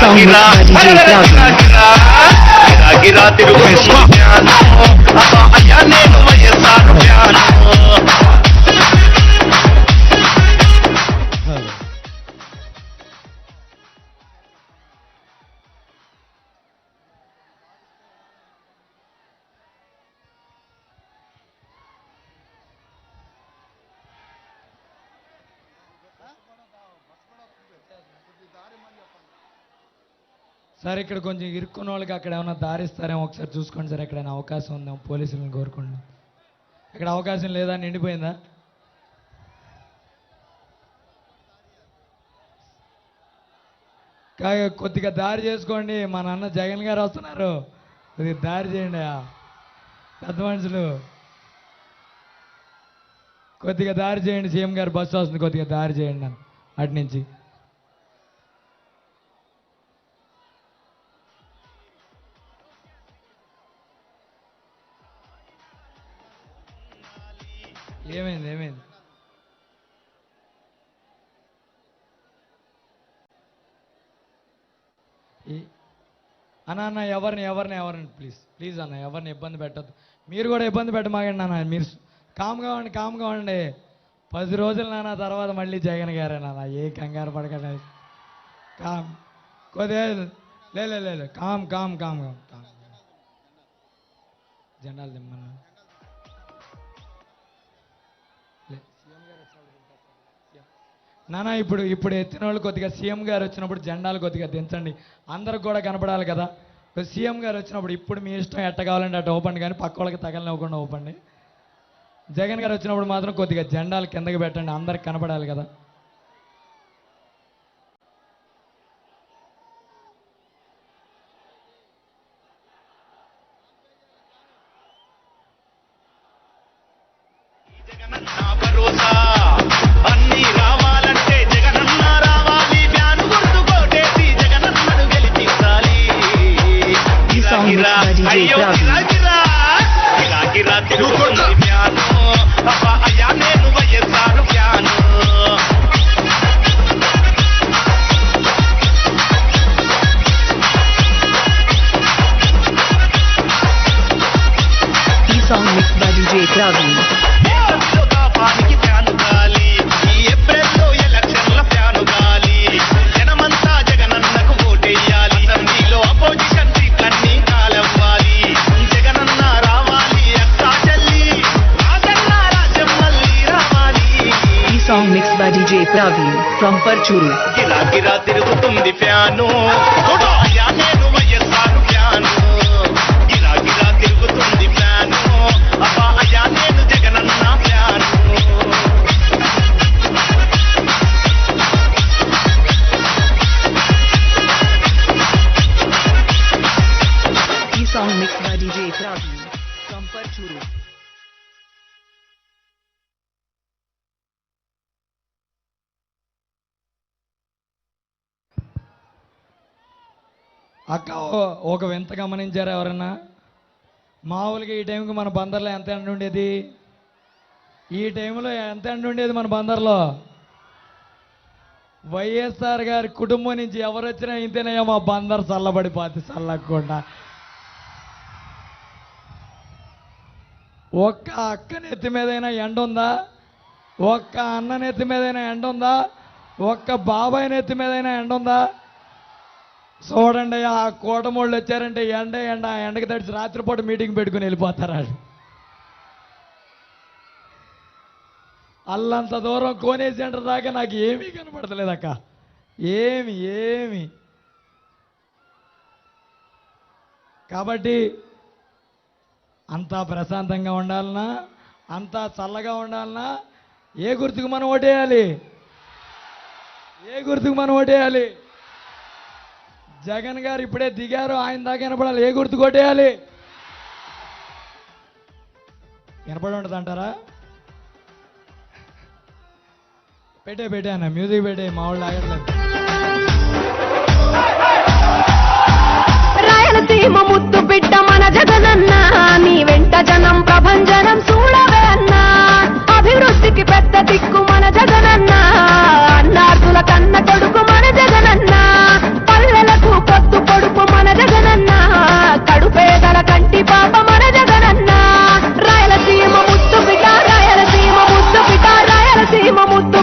Song mixed by DJ Brown. గిరా తిరుగుతుంది ఫ్యాను అబ్బా అయ్యా నేను వైఎస్ఆర్ ఫ్యాను. సార్ ఇక్కడ కొంచెం ఇరుక్కున్న వాళ్ళకి అక్కడ ఏమైనా దారిస్తారేమో ఒకసారి చూసుకోండి సార్. ఎక్కడైనా అవకాశం ఉందేమో పోలీసులను కోరుకోండి. ఇక్కడ అవకాశం లేదా, నిండిపోయిందా? కొద్దిగా దారి చేసుకోండి. మా నాన్న జగన్ గారు వస్తున్నారు, కొద్దిగా దారి చేయండి. పెద్ద మనుషులు కొద్దిగా దారి చేయండి. సీఎం గారు బస్సు వస్తుంది, కొద్దిగా దారి చేయండి నన్ను అటు నుంచి. ఏమైంది ఏమైంది? అన్న ఎవరిని ఎవరిని ఎవరిని ప్లీజ్ ప్లీజ్ అన్న ఎవరిని ఇబ్బంది పెట్టద్దు. మీరు కూడా ఇబ్బంది పెట్టమాగండి అన్న. మీరు కామ్గా ఉండి కామ్గా ఉండి. 10 రోజులు నాన్న తర్వాత మళ్ళీ జగన్ గారే నాన్న. ఏ కంగారు పడకండి. కామ్ కొద్దిగా లేదు కామ్ కామ్ కామ్ కామ్ జెండాలు దిమ్మన్నా. నాన్న ఇప్పుడు ఎత్తిన వాళ్ళు కొద్దిగా సీఎం గారు వచ్చినప్పుడు జెండాలు కొద్దిగా దించండి, అందరికి కూడా కనపడాలి కదా. సీఎం గారు వచ్చినప్పుడు ఇప్పుడు మీ ఇష్టం ఎట్ట కావాలంటే అటు ఓపండి, కానీ పక్క వాళ్ళకి తగలనివ్వకుండా ఓపండి. జగన్ గారు వచ్చినప్పుడు మాత్రం కొద్దిగా జెండాలు కిందకి పెట్టండి, అందరికి కనపడాలి కదా. DJ Praveen. Song mixed by DJ Praveen from Parchuru. గిరా గిరా తిరుగుతుంది ఫ్యాను అయ్యా నేను వైఎస్ఆర్ ఫ్యాను. గిరా గిరా తిరుగుతుంది ఫ్యాను అబ్బా అయ్యా నేను Jagananna fan. The song mixed by DJ Praveen from Parchuru. అక్క ఒక వింత గమనించారా ఎవరన్నా? మామూలుగా ఈ టైంకి మన బందర్లో ఎంత ఎండ ఉండేది? ఈ టైంలో ఎంత ఎండ ఉండేది మన బందర్లో? వైఎస్ఆర్ గారి కుటుంబం నుంచి ఎవరు వచ్చినా ఇంతేనయ్యా మా బందర్ చల్లబడిపోతే చల్లకుండా. ఒక్క అక్క నెత్తి మీదైనా ఎండ ఉందా? ఒక్క అన్న నెత్తి మీదైనా ఎండ ఉందా? ఒక్క బాబాయ్ నెత్తి మీదైనా ఎండ ఉందా? చూడండి, ఆ కోటమోళ్ళు వచ్చారంటే ఎండ ఎండ ఎండకి తడిచి రాత్రిపూట మీటింగ్ పెట్టుకుని వెళ్ళిపోతారు. అల్లంత దూరం కోనే సెంటర్ దాకా నాకు ఏమీ కనపడతలేదు అక్క, ఏమి ఏమి. కాబట్టి అంతా ప్రశాంతంగా ఉండాలన్నా, అంతా చల్లగా ఉండాలన్నా ఏ గుర్తుకు మనం ఓటేయాలి? ఏ గుర్తుకు మనం ఓటేయాలి? జగన్ గారు ఇప్పుడే దిగారు, ఆయన దాకా వినపడాలి. ఏ గుర్తు కొట్టేయాలి? వినపడి ఉంటుంది అంటారా? పెట్టే అన్న మ్యూజిక్ పెట్టే, మా వాళ్ళు ఆగట్లేదు. రాయలసీమ ముద్దు బిడ్డ మన జగనన్న, నీ వెంట జనం ప్రభంజనం చూడవే అన్నా. అభివృద్ధికి పెద్ద దిక్కు మన జగనన్న, అన్నార్థుల కన్న కొడుకు మన జగనన్న. పల్లెలకు పొద్దు పొడుపు మన జగనన్న, కడుపేద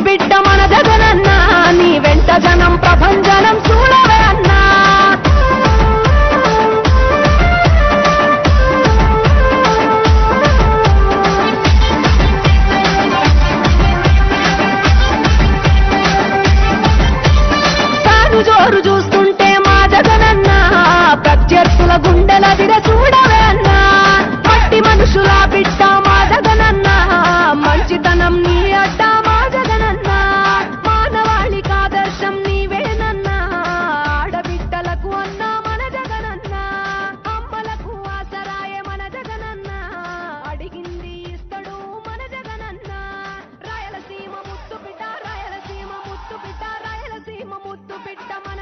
బిడ్డ మన జగనన్న నీ వెంట జనం ప్రభంజనం చూడవే అన్నా సాగు జోరు చూస్తుంటే మా జగనన్న ప్రత్యర్థుల గుండెల దిర చూడవే అన్నా మట్టి మనుషుల బిడ్డ మా జగనన్న మంచితనం నీ అడ్డ మా జగనన్న మానవాళికి ఆదర్శం నీవేనన్నా ఆడబిడ్డలకు అన్న మన జగనన్న అమ్మలకు ఆసరాయ మన జగనన్న అడిగింది ఇస్తడు మన జగనన్న రాయలసీమ ముత్తు బిడ్డ రాయలసీమ ముత్తు బిడ్డ రాయలసీమ ముత్తు బిడ్డ మన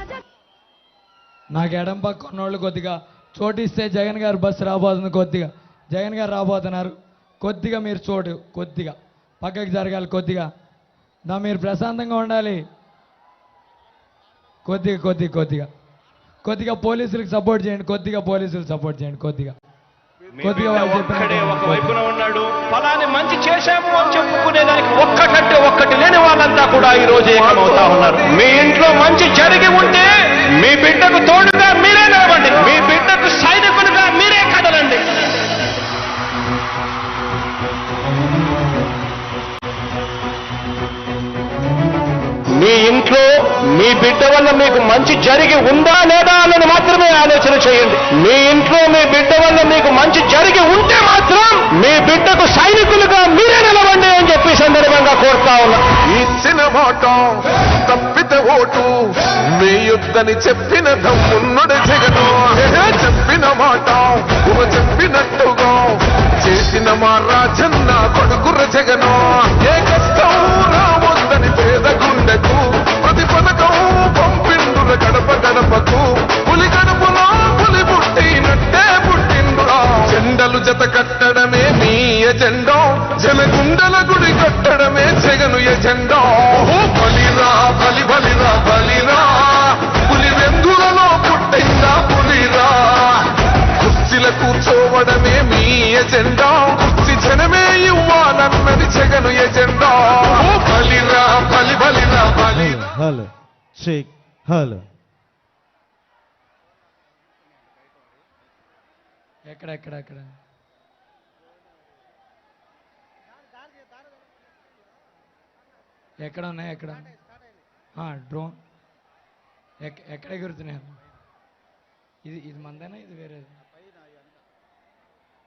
నాకు ఎడం పక్క ఉన్నోళ్ళు కొద్దిగా చోటిస్తే జగన్ గారు బస్సు రాబోతుంది, కొద్దిగా జగన్ గారు రాబోతున్నారు, కొద్దిగా మీరు చోటు కొద్దిగా పక్కకి జరగాలి, కొద్దిగా మీరు ప్రశాంతంగా ఉండాలి, కొద్దిగా కొద్దిగా కొద్దిగా కొద్దిగా పోలీసులకు సపోర్ట్ చేయండి, కొద్దిగా పోలీసులకు సపోర్ట్ చేయండి, కొద్దిగా కొద్దిగా వాళ్ళు ఒక్కడే ఒక వైపున ఉన్నాడు. ఫలాన్ని మంచి చేశాము అని చెప్పుకునేదానికి ఒక్కటంటే ఒక్కటి లేని వాళ్ళంతా కూడా ఈ రోజు ఏకమవుతా ఉన్నారు. మీ ఇంట్లో మంచి జరిగి ఉంటే మీ బిడ్డకు తోడుగా మీరే నిలబండి, మీ బిడ్డకు సైనికులుగా మీరే కదలండి. మీ ఇంట్లో మీ బిడ్డ వల్ల మీకు మంచి జరిగి ఉందా లేదా అన్నది మాత్రమే ఆలోచన చేయండి. మీ ఇంట్లో మీ బిడ్డ వల్ల మీకు మంచి జరిగి ఉంటే మాత్రం మీ బిడ్డకు సైనికులుగా మీరే నిలవండి అని చెప్పి సందర్భంగా కోరుతా ఉన్నా. ఇచ్చిన మాట తప్పితే ఓటు వేయొద్దని చెప్పిన దమ్మున్నడు జగను. చెప్పిన మాట చెప్పినట్టుగా చేసిన మా రాజన్న కొడుకుర జగను. ఏ కష్టం రావద్దని పేద గుండెకు ప్రతి పథకం పంపిండుల గడప గడపకు. పులి గడపలో పులి పుట్టినట్టే పుట్టిండురా. జెండలు జత కట్టడమే మీ ఎజెండా, జనగుండల గుడి కట్టడమే జగను ఎజెండా. బలిరా బలి బలిరా బలిరా, పులి వెందులలో పుట్టిందా పులిరా. కుర్చీల కూర్చోవడమే మీ ఎజెండా, కుర్చీ జనమే ఇవ్వాలన్నది జగను ఎజెండా. బలిరా బలి బలిరా బలిరా. హలో షేక్ హలో ఎక్కడ ఎక్కడ ఎక్కడ ఎక్కడ ఉన్నాయి ఎక్కడ డ్రోన్ ఎక్కడ ఎగురుతున్నాయి? ఇది ఇది మందేనా ఇది వేరేది?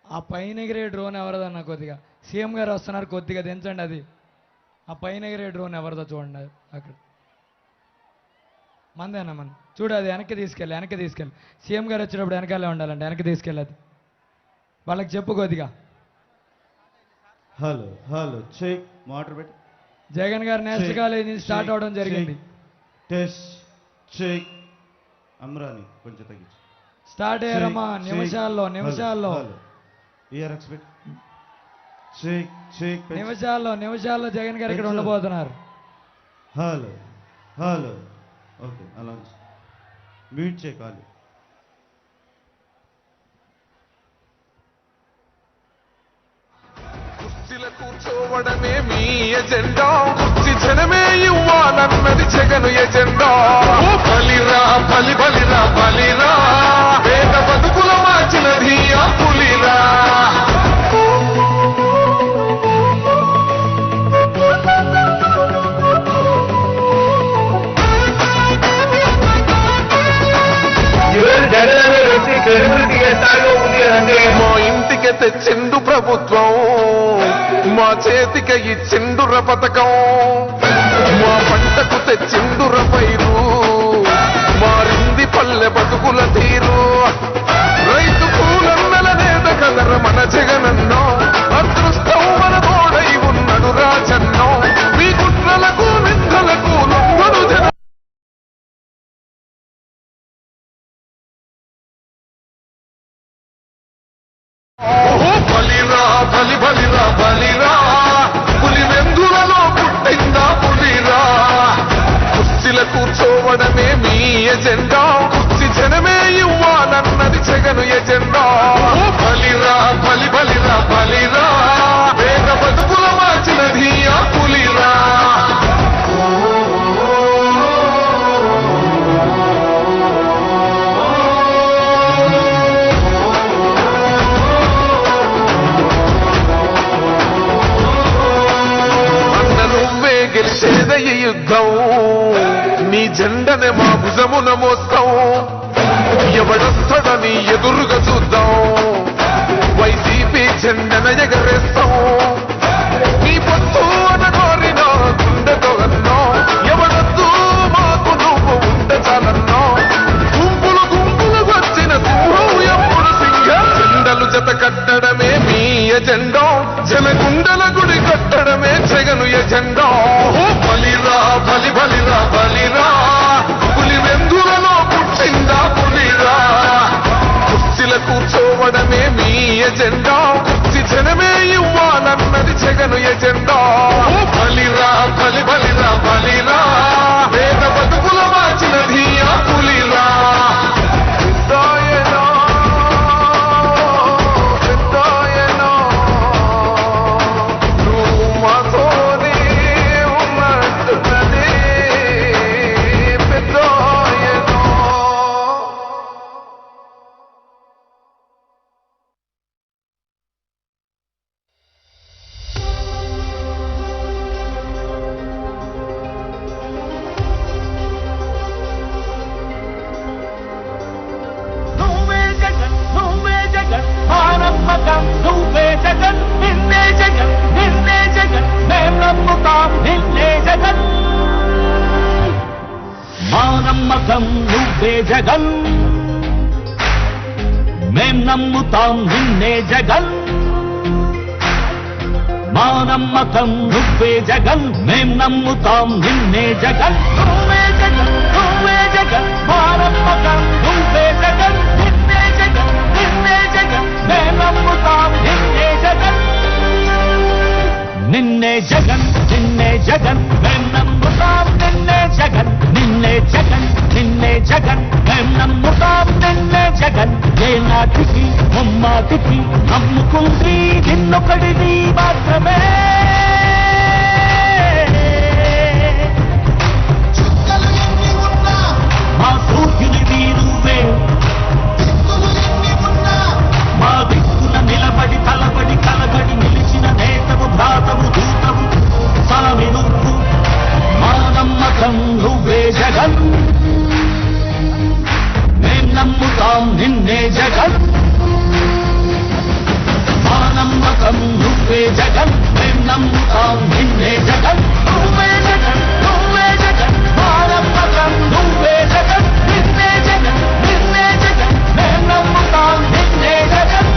ఆ పైన ఎగిరే డ్రోన్ ఎవరిదన్నా కొద్దిగా సీఎం గారు వస్తున్నారు, కొద్దిగా దించండి. అది ఆ పైన ఎగిరే డ్రోన్ ఎవరిదో చూడండి. అది అక్కడ మందేనా మన చూడు, అది వెనక్కి తీసుకెళ్ళి సీఎం గారు వచ్చేటప్పుడు వెనకాలే ఉండాలండి, వెనక్కి తీసుకెళ్ళదు. వాళ్ళకి చెప్పు కొద్దిగా. హలో హలో చెక్ మోటార్ పెట్టి జగన్ గారు నేషనల్ కాలేజ్ నుంచి స్టార్ట్ అవడం జరిగింది. టెస్ట్ చెక్ అమ్రాని కొంచెం తగ్గించు. స్టార్ట్ అయ్యారమ్మా నిమిషాల్లో నిమిషాల్లో జగన్ గారు ఇక్కడ ఉండబోతున్నారు. హలో హలో ఓకే అలా మ్యూట్ చేయాలి. కుర్చీల కూర్చోవడమే మీ ఎజెండా, కుర్చీ జనమే ఇవ్వాలన్నది జగను ఎజెండా. బలిరా బలి బలిరా బలిరా, పేద బతుకుల మార్చినది ఆ పులిరా. మా ఇంటికి తెచ్చిండు ప్రభుత్వం, మా చేతికి ఇచ్చిండుర పథకం. మా పంటకు తెచ్చిండుర పైరు, మారింది పల్లె బతుకుల తీరు. రైతు పూలన్నల నేత కదర మన జగనన్నో, అదృష్టం మన తోడై ఉన్నడు రాజన్నో. మీ కుట్రలకు నిందలకు లొంగడు జన. బలిరా బలి బలిరా బలిరా, పులి వెందులలో పుట్టిందా పులిరా. కుర్చీల కూర్చోవడమే మీ ఎజెండా, కుర్చీ జనమే ఇవ్వాలన్నది జగను ఎజెండా. బలిరా బలి బలిరా బలిరా, పేద బతుకుల మార్చినది ఆ పులిరా. గెలిచేద ఈ యుద్ధం నీ జెండనే మా భుజమున మోస్తాం ఎవడొస్తాడని ఎదురుగా చూద్దాం వైసీపీ జెండన ఎగరేస్తాం నీ పొత్తు అనగోరినా గుండెతో అన్నో ఎవడొద్దు మాకు నువ్వు ఉండ చాలన్నో గుంపులు గుంపులు వచ్చిన సింహం ఎప్పుడు సింగం జెండలు జత కట్టడమే మీ ఎజెండా జనగుండల గుడి కట్టడమే జగను ఎజెండా బలిరా బలి బలిరా బలిరా పులి వెందులలో పుట్టిందా పులిరా కుర్చీల కూర్చోవడమే మీ ఎజెండా కుర్చీ జనమే ఇవ్వాలన్నది జగను ఎజెండా బలిరా బలి బలిరా బలిరా వేద బతుకుల మార్చినది ఆ పులిరా జగన్ మేం నమ్ముతాం నిన్నే జగన్ మా నమ్మకం నువ్వే జగన్ మేం నమ్ముతాం నిన్నే జగన్ నువ్వే జగన్ నువ్వే జగన్ మా నమ్మకం నువ్వే జగన్ నిన్నే జగన్ నిన్నే జగన్ మేం నమ్ముతాం నిన్నే జగన్ నిన్నే జగన్ నిన్నే జగన్ మేం నమ్ముతాం నిన్నే జగన్ నిన్నే జగన్ నిన్నే జగన్ మేం నమ్ముతాం నిన్నే జగన్ ఏ నాటికి ముమ్మాటికి నమ్ముకుంది నిన్నొకడిది మాత్రమే మా సూర్యునిది నువ్వే మా దిక్కున నిలబడి తలబడి కలబడి నిలిచిన నేతవు భ్రాతవు దూతవు సామి నువ్వు మా నమ్మకం నువ్వే జగన్ మేం నమ్ముతాం నిన్నే జగన్ మా నమ్మకం నువ్వే జగన్ మేం నమ్ముతాం నిన్నే జగన్ నువ్వే జగన్ నువ్వే జగన్ మా నమ్మకం నువ్వే జగన్ నిన్నే జగన్ నిన్నే జగన్ మేం నమ్ముతాం నిన్నే జగన్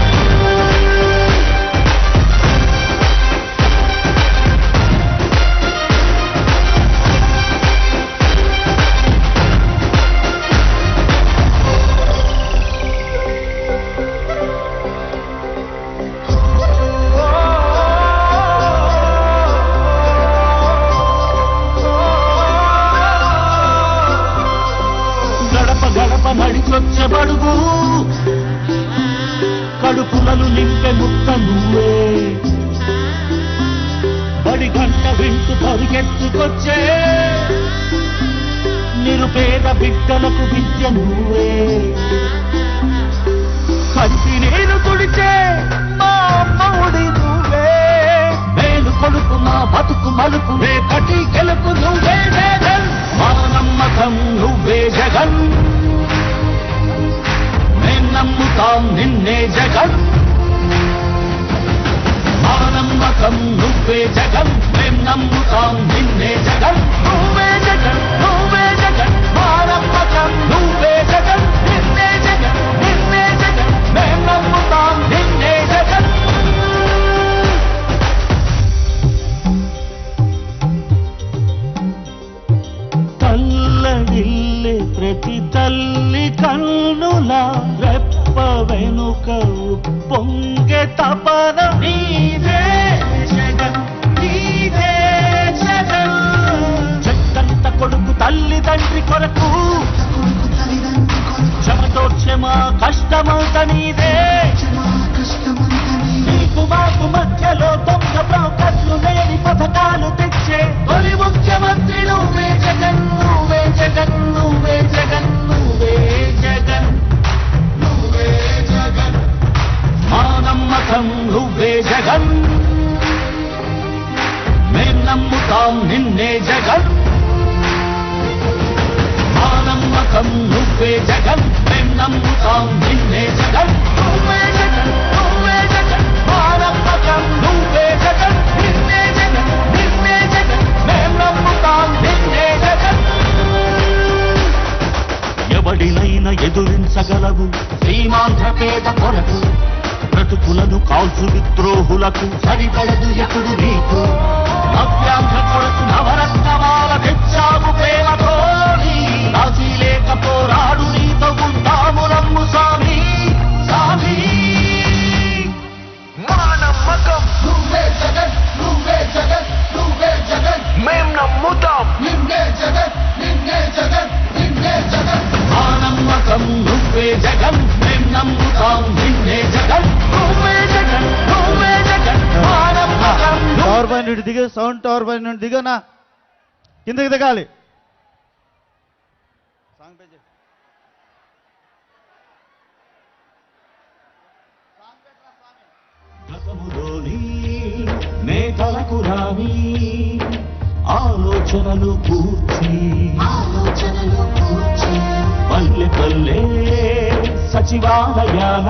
నడిచొచ్చబడుగు కడుపులను నింపె ముక్క నువ్వే బడి గంట వింటూ పరిగెత్తుకొచ్చే నిరుపేద బిడ్డలకు విద్య నువ్వే కంటి నేను తుడిచే మా అమ్మఒడి నువ్వే మేలు కొడుకు మా బతుకు మలుపు రేపటి గెలుపు నువ్వే జగన్ మా నమ్మకం నువ్వే జగన్ మేం నమ్ముతాం నిన్నే జగన్ మా నమ్మకం నువ్వే జగన్ మేం నమ్ముతాం నిన్నే జగన్ నువ్వే జగన్ నువ్వే జగన్ మా నమ్మకం నువ్వే జగన్ నిన్నే జగన్ నిన్నే జగన్ మేం నమ్ముతాం నిన్నే జగన్ తల్లడిల్లే ప్రతి తల్లి కన్నులా రెప్ప వెనుక పొంగే తపన నీదే జగన్ నీదే జగన్ చెట్టంత కొడుకు తల్లి తండ్రి కొరకు క్షమతోర్చే మా కష్టమంత నీదే నీకు మాకు మధ్యలో దొంగ బ్రోకర్లు లేని పథకాలు తెచ్చే తొలి ముఖ్యమంత్రి నువ్వే జగన్ నువ్వే జగన్ నువ్వే జగన్ నువ్వే జగన్ నువ్వే జగన్ మా నమ్మకం నువ్వే జగన్ మేం నమ్ముతాం నిన్నే జగన్ మా నమ్మకం నువ్వే జగన్ మేం నమ్ముతాం నిన్నే జగన్ నువ్వే జగన్ నువ్వే జగన్ మా నమ్మకం నువ్వే జగన్ నిన్నే జగన్ నిన్నే జగన్ మేం నమ్ముతాం నిన్నే జగన్ ఎవడినైనా ఎదురించగలవు శ్రీమాంధ్ర పేద కొరకు బ్రతుకులను కాల్చు విద్రోహులకు సరిపడదు ఎప్పుడు నీకు నవ్యాంధ్ర కొరకు నవరత్నమాల తెచ్చావు ప్రేమతో రాజీ లేక పోరాడు నీతో ఉంటాము నమ్ము స్వామి స్వామి మా నమ్మకం నువ్వే జగన్ నువ్వే జగన్ నువ్వే జగన్ మేం నమ్ముతాం నిన్నే జగన్ నిన్నే జగన్ నిన్నే జగన్ మా నమ్మకం నువ్వే జగన్ మేం నమ్ముతాం నిన్నే జగన్ నువ్వే జగన్ నువ్వే జగన్ మా నమ్మకం టవర్ పై నుండి దిగే సౌండ్ టవర్ పై నుండి దిగనా కిందకి దిగాలి గతములోని నేతలకు రాని ఆలోచనలు కూర్చి పల్లె పల్లె సచివాలయాల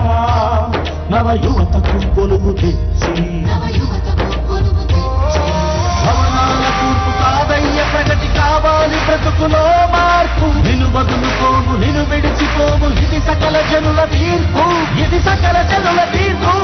నవ యువతకు కొలువు తెచ్చి భవనాల కూర్పు కాదయ్య ప్రగతి కావాలి బ్రతుకులో మార్పు నిన్ను బదులుకోము నిన్ను విడిచిపోము ఇది సకల జనుల తీర్పు ఇది సకల జనుల తీర్పు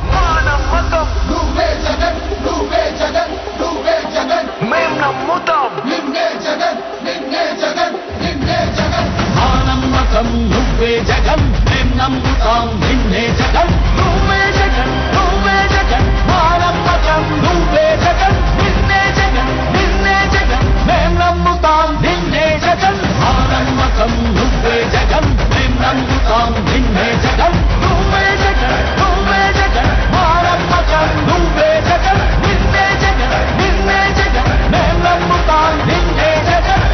మా నమ్మకం నువ్వే జగన్ నువ్వే జగన్ నువ్వే జగన్ మేం నమ్ముతాం నిన్నే జగన్ నిన్నే జగన్ నిన్నే జగన్ మా నమ్మకం నువ్వే జగన్ మేం నమ్ముతాం నిన్నే జగన్ నువ్వే జగన్ నువ్వే జగన్ మా నమ్మకం నువ్వే జగన్ నిన్నే జగన్ నిన్నే జగన్ మేం నమ్ముతాం నిన్నే జగన్ మా నమ్మకం నువ్వే జగన్ మేం నమ్ముతాం నిన్నే జగన్ నువ్వే జగన్ నువ్వే జగన్ మా నమ్మకం నువ్వే జగన్ నిన్నే జగన్ నిన్నే జగన్ మేం నమ్ముతాం నిన్నే జగన్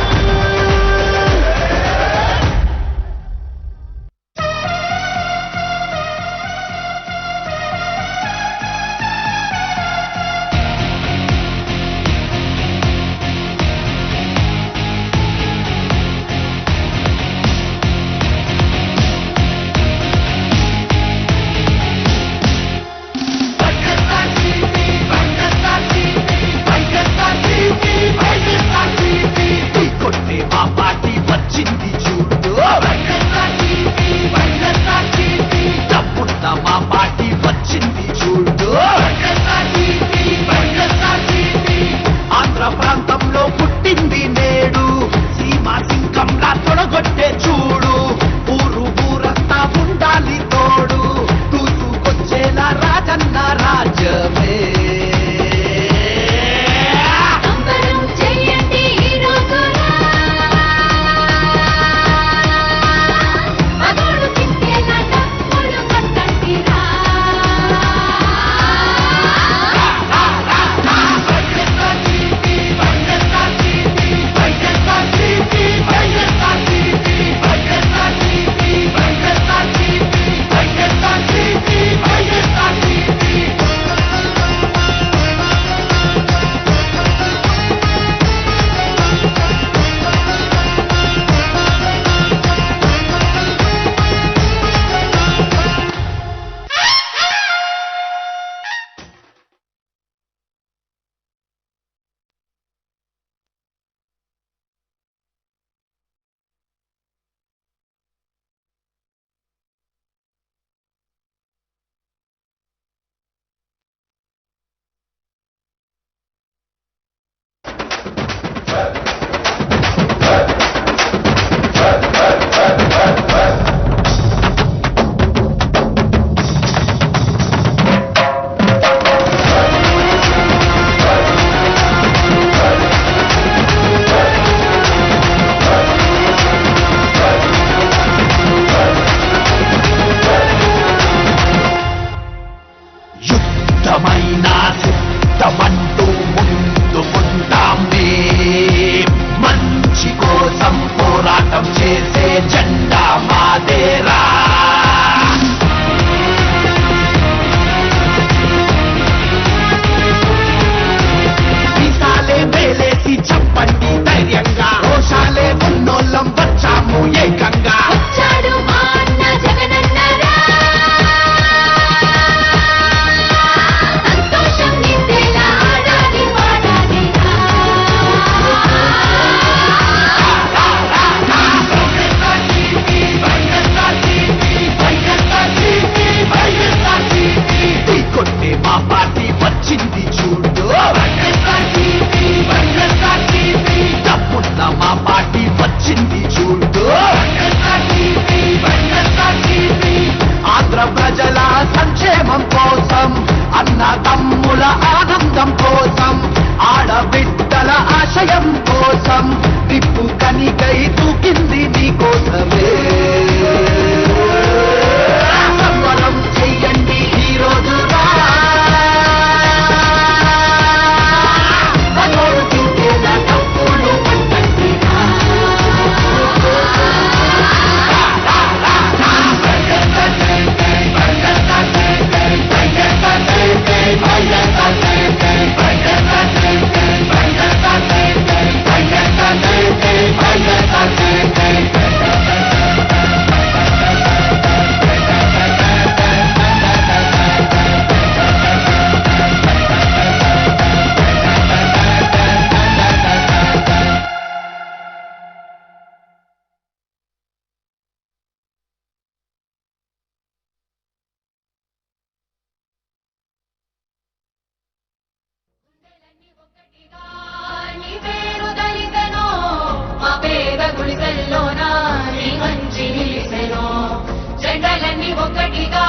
ఒకటిగా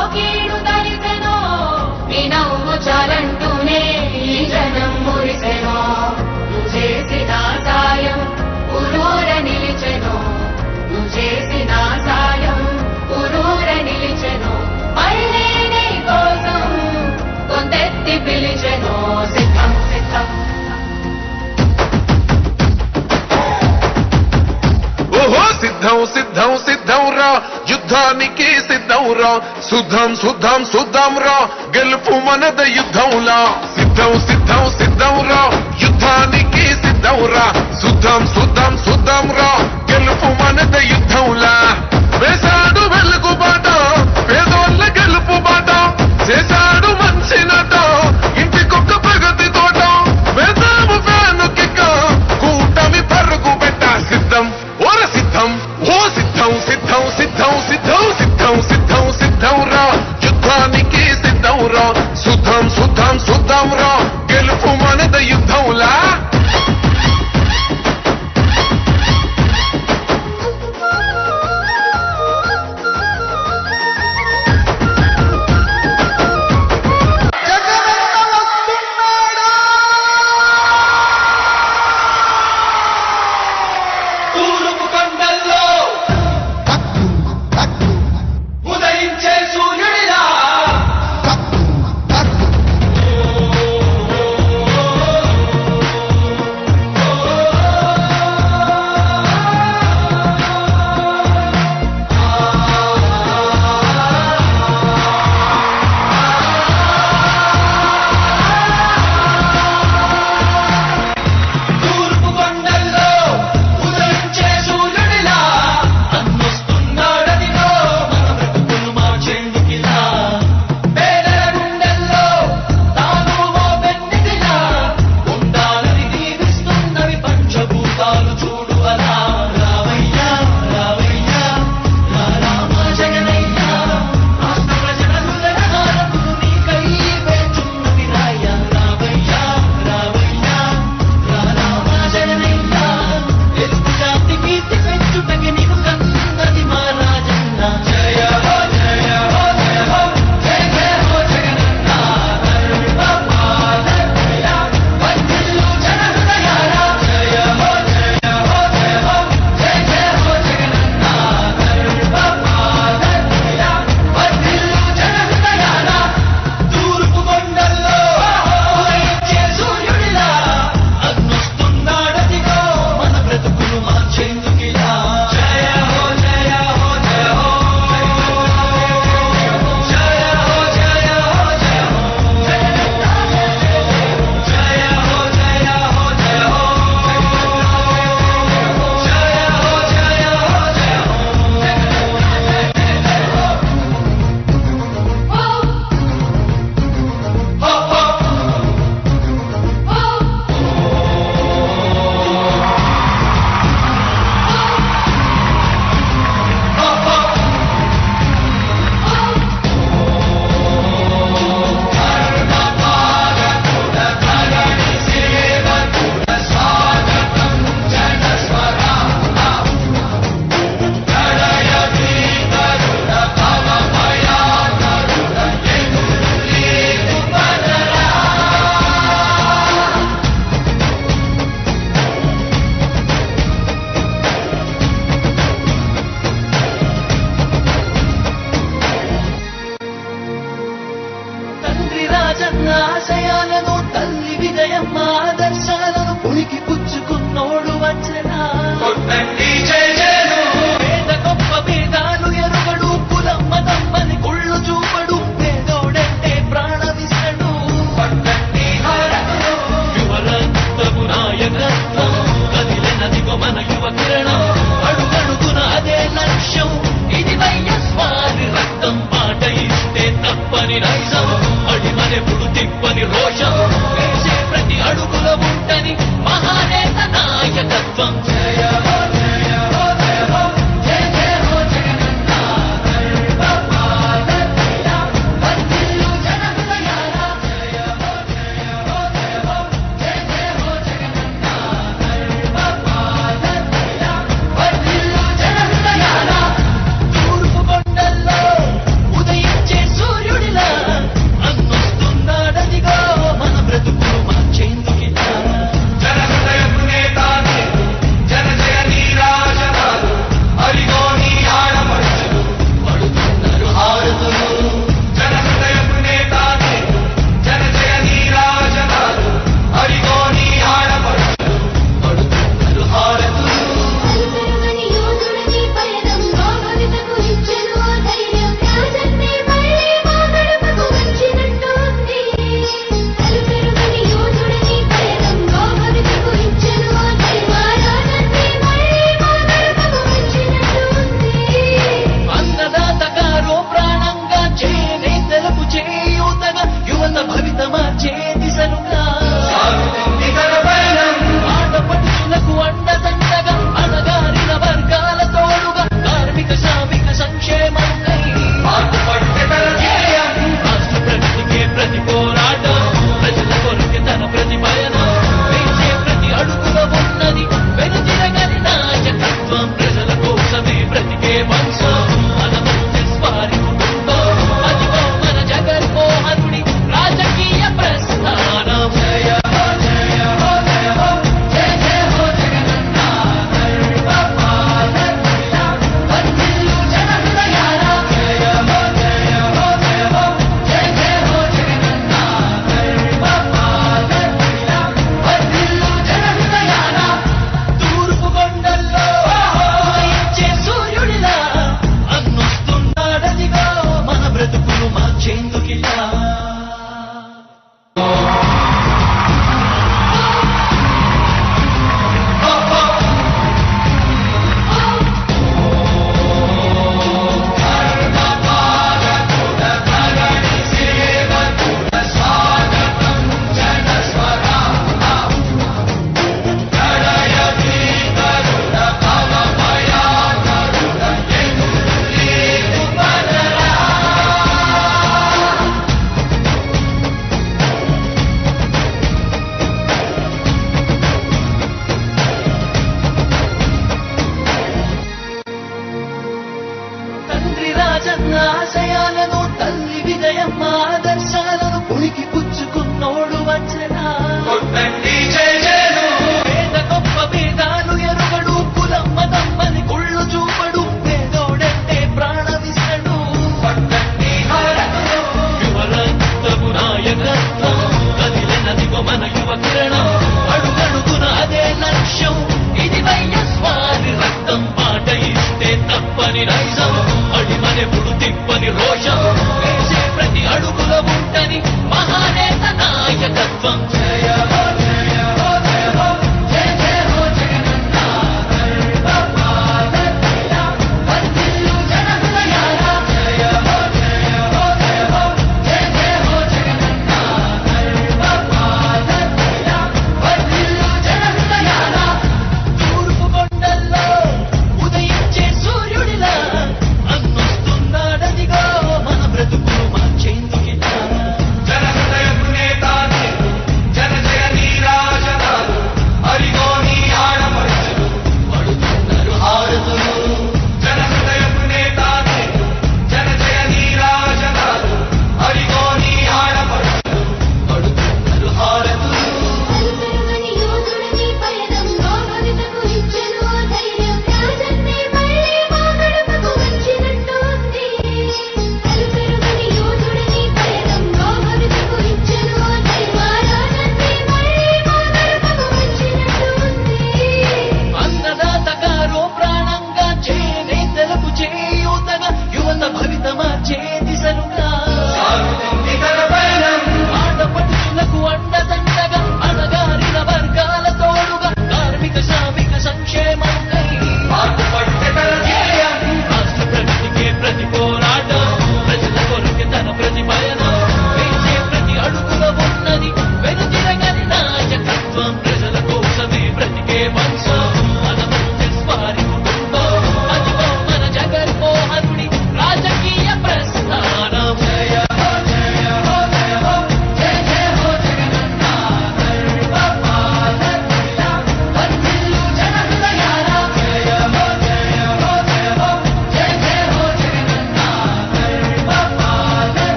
ఒకేడు తలిసెనో నీ నవ్వు చాలంటూనే ఈ జనం మురిసెనో నువ్వు చేసిన సాయం ఊరూర నిలిచెనో నువ్వు చేసిన సాయం ఊరూర నిలిచెనో మళ్ళీ నీ కోసం కొంతెత్తి పిలిచెనో సిద్ధం సిద్ధం ఓహో సిద్ధం సిద్ధం సిద్ధం రా యుద్ధానికి సిద్ధం రా సుద్ధం సుద్ధం సుద్ధం రా గెలుపు మనద యుద్ధంలా సిద్ధం సిద్ధం సిద్ధం రా యుద్ధానికి సిద్ధం రా సుద్ధం సుద్ధం సుద్ధం రా గెలుపు మనద యుద్ధంలా వేశాడు వెలుగు బాట పేదోళ్ళ గెలుపు బాట చేశాడు మంచి నట ఇంటికొక్క ప్రగతి తోట వేసాము ఫ్యాను కిక్క కూటమి పరుగు పెట్ట సిద్ధం ఓర సిద్ధం ఓ సిద్ధం సిద్ధం సిద్ధం సిద్ధం సిద్ధం సిద్ధం సిద్ధం రా యుద్ధానికి సిద్ధం రా సుద్ధం సుద్ధం సుద్ధం రా గెలుపు మనద యుద్ధం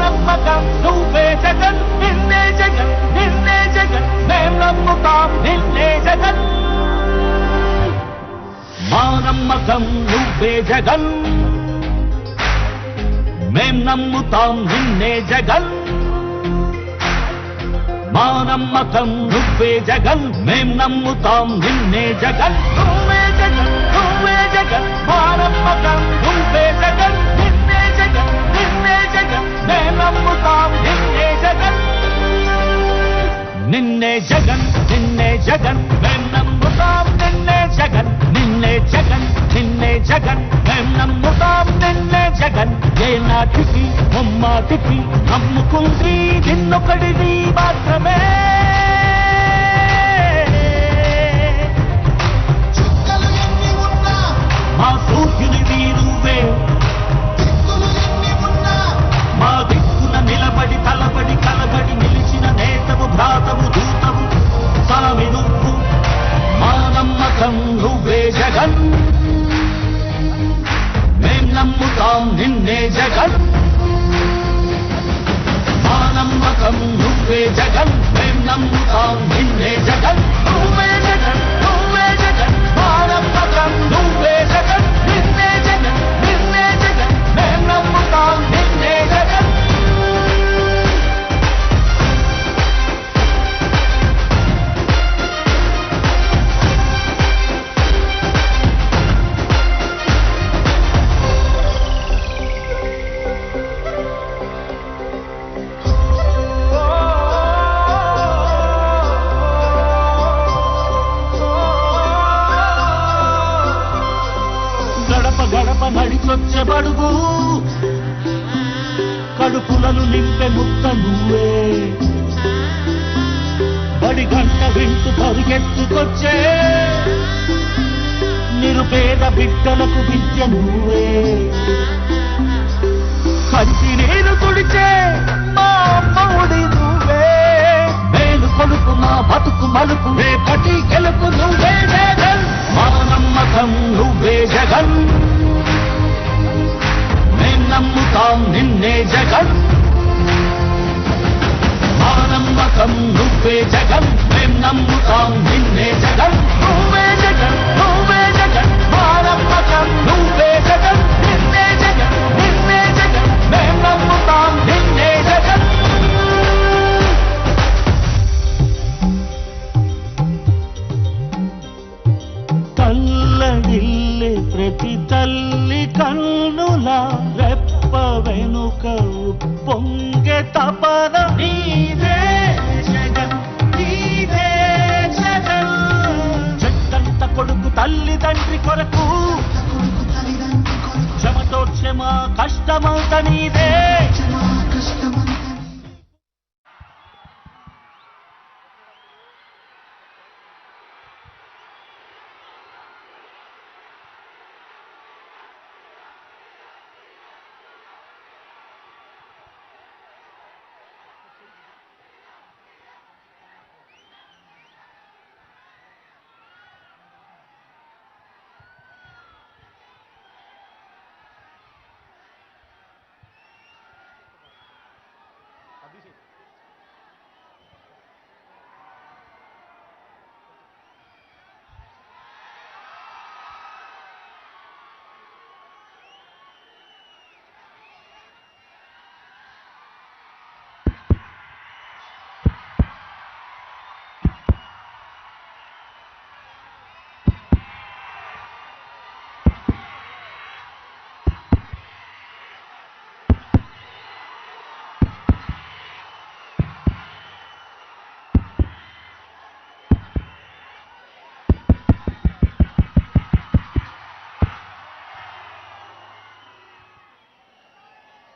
నమ్మకం నువ్వే జగన్ నిన్నే జగన్ నిన్నే జగన్ మేం నమ్ముతాం నిన్నే జగన్ మా నమ్మకం నువ్వే జగన్ మేం నమ్ముతాం నిన్నే జగన్ మా నమ్మకం నువ్వే జగన్ మేం నమ్ముతాం నిన్నే జగన్ నువ్వే జగన్ నువ్వే జగన్ మా నమ్మకం నువ్వే జగన్ నిన్నే జగన్ నిన్నే జగన్ మేం నమ్ముతాం నిన్నే జగన్ నిన్నే జగన్ నిన్నే జగన్ మేం నమ్ముతాం నిన్నే జగన్ నిన్నే జగన్ నిన్నే జగన్ మేం నమ్ముతాం నిన్నే జగన్ ఏ నాటికి ముమ్మాటికి నమ్ముకుంది నిన్నొకడిది మాత్రమే మా సూర్యునివి నువ్వే మా దిక్కున నిలబడి తలబడి కలబడి నిలిచిన నేతవు భ్రాతవు దూతవు సామి నువ్వు మా నమ్మకం నువ్వే జగన్ మేం నమ్ముతాం నిన్నే జగన్ మా నమ్మకం నువ్వే జగన్ మేం నమ్ముతాం నిన్నే జగన్ నువ్వే జగన్ నువ్వే జగన్ మా నమ్మకం నువ్వే జగన్ నిన్నే జగన్ నిన్నే జగన్ మేం నమ్ముతాం నిన్నే జగన్ గడప గడప నడిచొచ్చే బడుగు కడుపులను నింపే ముక్క నువ్వే బడి గంట వింటూ పరిగెత్తుకొచ్చే నిరుపేద బిడ్డలకు విద్య నువ్వే కంటి నీరు తుడిచే మా అమ్మఒడి నువ్వే మేలు కొడుకు మా బతుకు మలుపు రేపటి గెలుపు నువ్వే జగన్ మా నమ్మకం నువ్వే జగన్ మేం నమ్ముతాం నిన్నే జగన్ మా నమ్మకం నువ్వే జగన్ మేం నమ్ముతాం నిన్నే జగన్ నువ్వే జగన్ నువ్వే జగన్ మా నమ్మకం నువ్వే జగన్ నిన్నే జగన్ నిన్నే జగన్ మేం నమ్ముతాం నిన్నే జగన్ తల్లడిల్లే ప్రతి తల్లి కన్నుల రెప్ప వెనుక పొంగే తపన నీదే జగన్ నీదే జగన్ చెట్టంత కొడుకు తల్లి తండ్రి కొరకు క్షమతో క్షమ కష్టమంత నీదే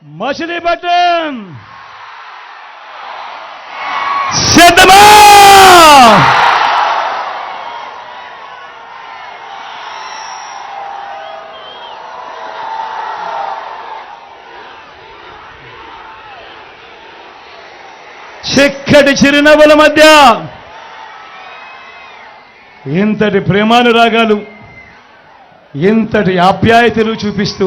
మచిలీపట్నం సిద్ధమా? చిక్కటి చిరునవ్వుల మధ్య ఇంతటి ప్రేమానురాగాలు, ఇంతటి ఆప్యాయతలు చూపిస్తూ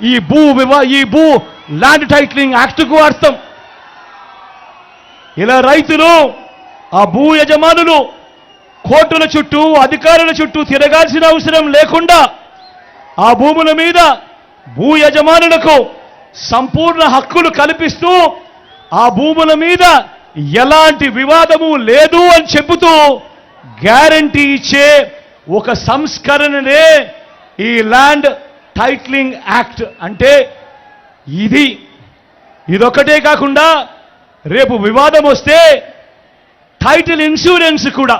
ఈ భూ ల్యాండ్ టైటిలింగ్ యాక్ట్కు అర్థం. ఇలా రైతులు, ఆ భూ యజమానులు కోర్టుల చుట్టూ, అధికారుల చుట్టూ తిరగాల్సిన అవసరం లేకుండా ఆ భూముల మీద భూ యజమానులకు సంపూర్ణ హక్కులు కల్పిస్తూ ఆ భూముల మీద ఎలాంటి వివాదము లేదు అని చెబుతూ గ్యారంటీ ఇచ్చే ఒక సంస్కరణనే ఈ ల్యాండ్ టైటిలింగ్ యాక్ట్. అంటే ఇదొక్కటే కాకుండా రేపు వివాదం వస్తే టైటిల్ ఇన్సూరెన్స్ కూడా,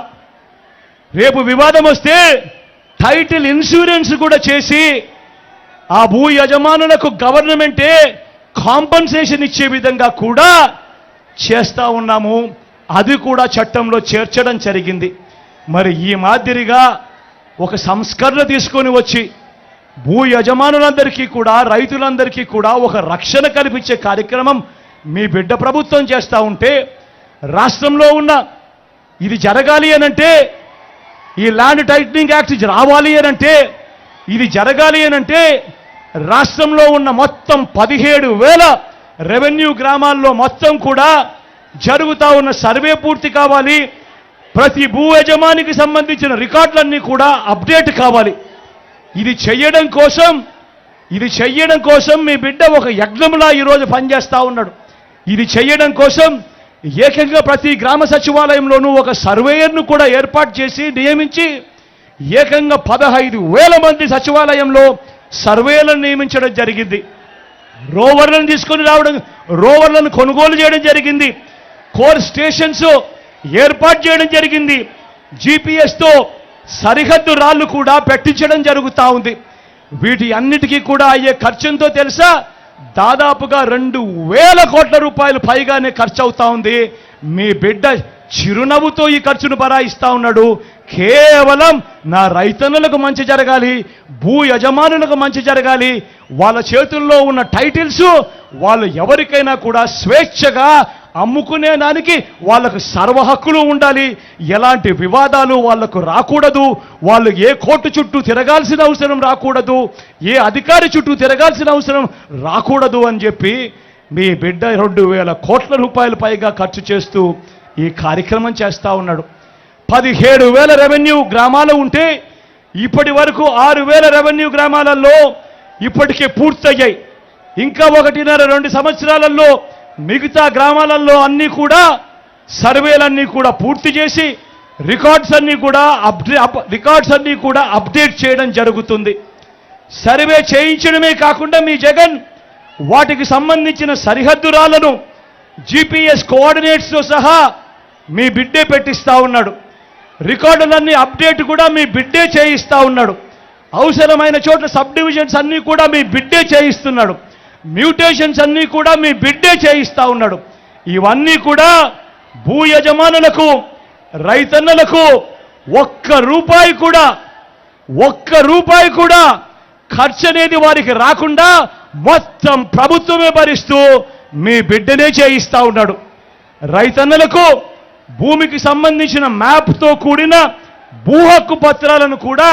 రేపు వివాదం వస్తే టైటిల్ ఇన్సూరెన్స్ కూడా చేసి ఆ భూ యజమానులకు గవర్నమెంటే కాంపన్సేషన్ ఇచ్చే విధంగా కూడా చేస్తా ఉన్నాము. అది కూడా చట్టంలో చేర్చడం జరిగింది. మరి ఈ మాదిరిగా ఒక సంస్కరణ తీసుకొని వచ్చి భూ యజమానులందరికీ కూడా, రైతులందరికీ కూడా ఒక రక్షణ కల్పించే కార్యక్రమం మీ బిడ్డ ప్రభుత్వం చేస్తూ ఉంటే, రాష్ట్రంలో ఉన్న ఇది జరగాలి అనంటే, ఈ ల్యాండ్ టైటిలింగ్ యాక్ట్ రావాలి అనంటే, ఇది జరగాలి అనంటే రాష్ట్రంలో ఉన్న మొత్తం 17,000 రెవెన్యూ గ్రామాల్లో మొత్తం కూడా జరుగుతా ఉన్న సర్వే పూర్తి కావాలి. ప్రతి భూ యజమానికి సంబంధించిన రికార్డులన్నీ కూడా అప్డేట్ కావాలి. ఇది చెయ్యడం కోసం మీ బిడ్డ ఒక యజ్ఞంలా ఈరోజు పనిచేస్తా ఉన్నాడు. ఇది చెయ్యడం కోసం ఏకంగా ప్రతి గ్రామ సచివాలయంలోనూ ఒక సర్వేయర్ను కూడా ఏర్పాటు చేసి నియమించి ఏకంగా 15,000 మంది సచివాలయంలో సర్వేలను నియమించడం జరిగింది. రోవర్లను తీసుకొని రావడం, రోవర్లను కొనుగోలు చేయడం జరిగింది. కోర్ స్టేషన్స్ ఏర్పాటు చేయడం జరిగింది. జీపీఎస్తో సరిహద్దు రాళ్లు కూడా పెట్టించడం జరుగుతూ ఉంది. వీటి అన్నిటికీ కూడా అయ్యే ఖర్చుతో తెలుసా, దాదాపుగా 2,000 కోట్ల రూపాయలు పైగానే ఖర్చు అవుతా ఉంది. మీ బిడ్డ చిరునవ్వుతో ఈ ఖర్చును భరాయిస్తా ఉన్నాడు. కేవలం నా రైతన్నులకు మంచి జరగాలి, భూ యజమానులకు మంచి జరగాలి, వాళ్ళ చేతుల్లో ఉన్న టైటిల్స్ వాళ్ళు ఎవరికైనా కూడా స్వేచ్ఛగా అమ్ముకునే దానికి వాళ్ళకు సర్వ హక్కులు ఉండాలి. ఎలాంటి వివాదాలు వాళ్లకు రాకూడదు. వాళ్ళు ఏ కోర్టు చుట్టూ తిరగాల్సిన అవసరం రాకూడదు, ఏ అధికారి చుట్టూ తిరగాల్సిన అవసరం రాకూడదు అని చెప్పి మీ బిడ్డ 2,000 కోట్ల రూపాయలు పైగా ఖర్చు చేస్తూ ఈ కార్యక్రమం చేస్తా ఉన్నాడు. 17,000 రెవెన్యూ గ్రామాలు ఉంటే ఇప్పటి వరకు 6,000 రెవెన్యూ గ్రామాలలో ఇప్పటికే పూర్తయ్యాయి. ఇంకా 1.5-2 సంవత్సరాలలో మిగతా గ్రామాలలో అన్నీ కూడా సర్వేలన్నీ కూడా పూర్తి చేసి రికార్డ్స్ అన్నీ కూడా అప్డేట్ చేయడం జరుగుతుంది. సర్వే చేయించడమే కాకుండా మీ జగన్ వాటికి సంబంధించిన సరిహద్దురాలను జీపీఎస్ కోఆర్డినేట్స్తో సహా మీ బిడ్డే పెట్టిస్తా ఉన్నాడు. రికార్డులన్నీ అప్డేట్ కూడా మీ బిడ్డే చేయిస్తా ఉన్నాడు. అవసరమైన చోట్ల సబ్ డివిజన్స్ అన్నీ కూడా మీ బిడ్డే చేయిస్తున్నాడు. మ్యూటేషన్స్ అన్నీ కూడా మీ బిడ్డే చేయిస్తా ఉన్నాడు. ఇవన్నీ కూడా భూ యజమానులకు, రైతన్నలకు ఒక్క రూపాయి కూడా ఖర్చు అనేది వారికి రాకుండా మొత్తం ప్రభుత్వమే భరిస్తూ మీ బిడ్డనే చేయిస్తా ఉన్నాడు. రైతన్నలకు భూమికి సంబంధించిన మ్యాప్తో కూడిన భూ హక్కు పత్రాలను కూడా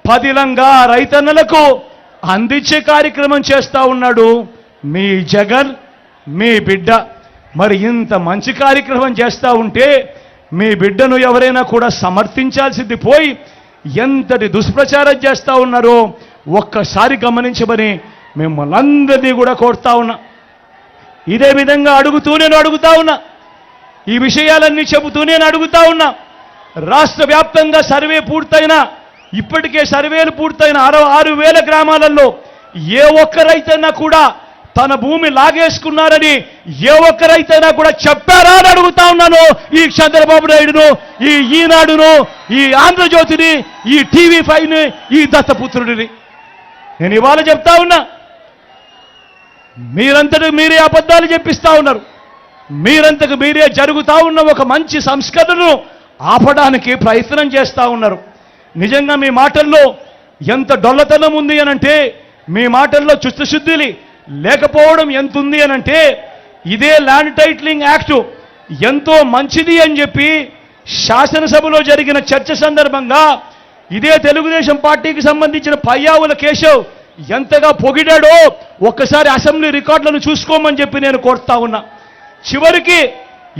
పదిలంగా రైతన్నలకు అందించే కార్యక్రమం చేస్తా ఉన్నాడు మీ జగన్, మీ బిడ్డ. మరి ఇంత మంచి కార్యక్రమం చేస్తా ఉంటే మీ బిడ్డను ఎవరైనా కూడా సమర్థించాల్సింది పోయి ఎంతటి దుష్ప్రచారం చేస్తా ఉన్నారో ఒక్కసారి గమనించమని మిమ్మల్ని అందరినీ కూడా కోరుతా ఉన్నా. ఇదే విధంగా అడుగుతా ఉన్నా, ఈ విషయాలన్నీ చెబుతూ నేను అడుగుతా ఉన్నా. రాష్ట్ర వ్యాప్తంగా సర్వే పూర్తయిన, ఇప్పటికే సర్వేలు పూర్తయిన 6,000 గ్రామాలలో ఏ ఒక్క రైతైనా కూడా తన భూమి లాగేసుకున్నారని ఏ ఒక్క రైతైనా కూడా చెప్పారా అని అడుగుతా ఉన్నాను. ఈ చంద్రబాబు నాయుడును, ఈ ఈనాడును, ఈ ఆంధ్రజ్యోతిని, ఈ TV5ని, ఈ దత్తపుత్రుడిని నేను ఇవాళ చెప్తా ఉన్నా. మీరంతటి మీరే అబద్ధాలు చెప్పిస్తా ఉన్నారు. మీరంతకు మీరే జరుగుతా ఉన్న ఒక మంచి సంస్కరణను ఆపడానికి ప్రయత్నం చేస్తా ఉన్నారు. నిజంగా మీ మాటల్లో ఎంత డొల్లతనం ఉంది అనంటే, మీ మాటల్లో చిత్తశుద్ధి లేకపోవడం ఎంత ఉంది అనంటే, ఇదే ల్యాండ్ టైటిలింగ్ యాక్ట్ ఎంతో మంచిది అని చెప్పి శాసనసభలో జరిగిన చర్చ సందర్భంగా ఇదే తెలుగుదేశం పార్టీకి సంబంధించిన పయ్యావుల కేశవ్ ఎంతగా పొగిడాడో ఒక్కసారి అసెంబ్లీ రికార్డులను చూసుకోమని చెప్పి నేను కోరుతా ఉన్నా. చివరికి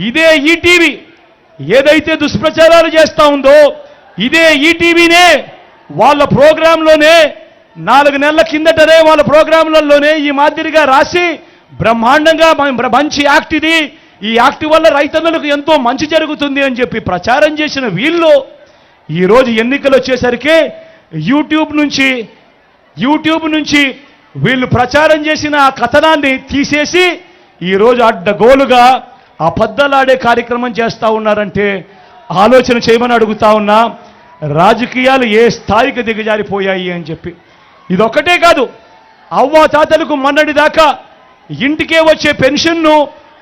ఇదే ఈటీవీ ఏదైతే దుష్ప్రచారాలు చేస్తా ఉందో ఇదే ఈటీవీనే వాళ్ళ ప్రోగ్రాంలోనే 4 నెలల కిందటనే వాళ్ళ ప్రోగ్రాంలలోనే ఈ మాదిరిగా రాసి బ్రహ్మాండంగా మంచి యాక్ట్ ఇది, ఈ యాక్ట్ వల్ల రైతన్నలకు ఎంతో మంచి జరుగుతుంది అని చెప్పి ప్రచారం చేసిన వీళ్ళు ఈరోజు ఎన్నికలు వచ్చేసరికి యూట్యూబ్ నుంచి వీళ్ళు ప్రచారం చేసిన ఆ కథనాన్ని తీసేసి ఈరోజు అడ్డగోలుగా అబద్ధాలాడే కార్యక్రమం చేస్తూ ఉన్నారంటే ఆలోచన చేయమని అడుగుతా ఉన్నా. రాజకీయాలు ఏ స్థాయికి దిగజారిపోయాయి అని చెప్పి. ఇదొక్కటే కాదు, అవ్వ తాతలకు మొన్నటి దాకా ఇంటికే వచ్చే పెన్షన్ను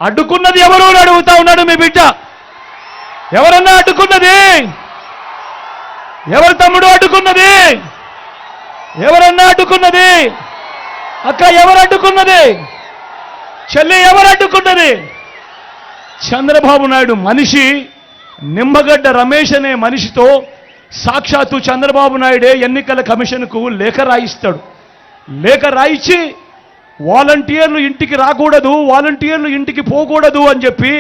అడ్డుకున్నది ఎవరు అని అడుగుతా ఉన్నాడు మీ బిడ్డ. ఎవరన్నా అడ్డుకున్నది? ఎవరు తమ్ముడు అడ్డుకున్నది? ఎవరన్నా అడ్డుకున్నది? అక్క ఎవరు అడ్డుకున్నది? చెల్లి ఎవరు అడ్డుకున్నది? చంద్రబాబు నాయుడు మనిషి నిమ్మగడ్డ రమేష్ అనే మనిషితో సాక్షాత్తు చంద్రబాబు నాయుడే ఎన్నికల కమిషన్కు లేఖ రాయిస్తాడు. లేఖ రాయించి వాలంటీర్లు ఇంటికి రాకూడదు, వాలంటీర్లు ఇంటికి పోకూడదు అని చెప్పి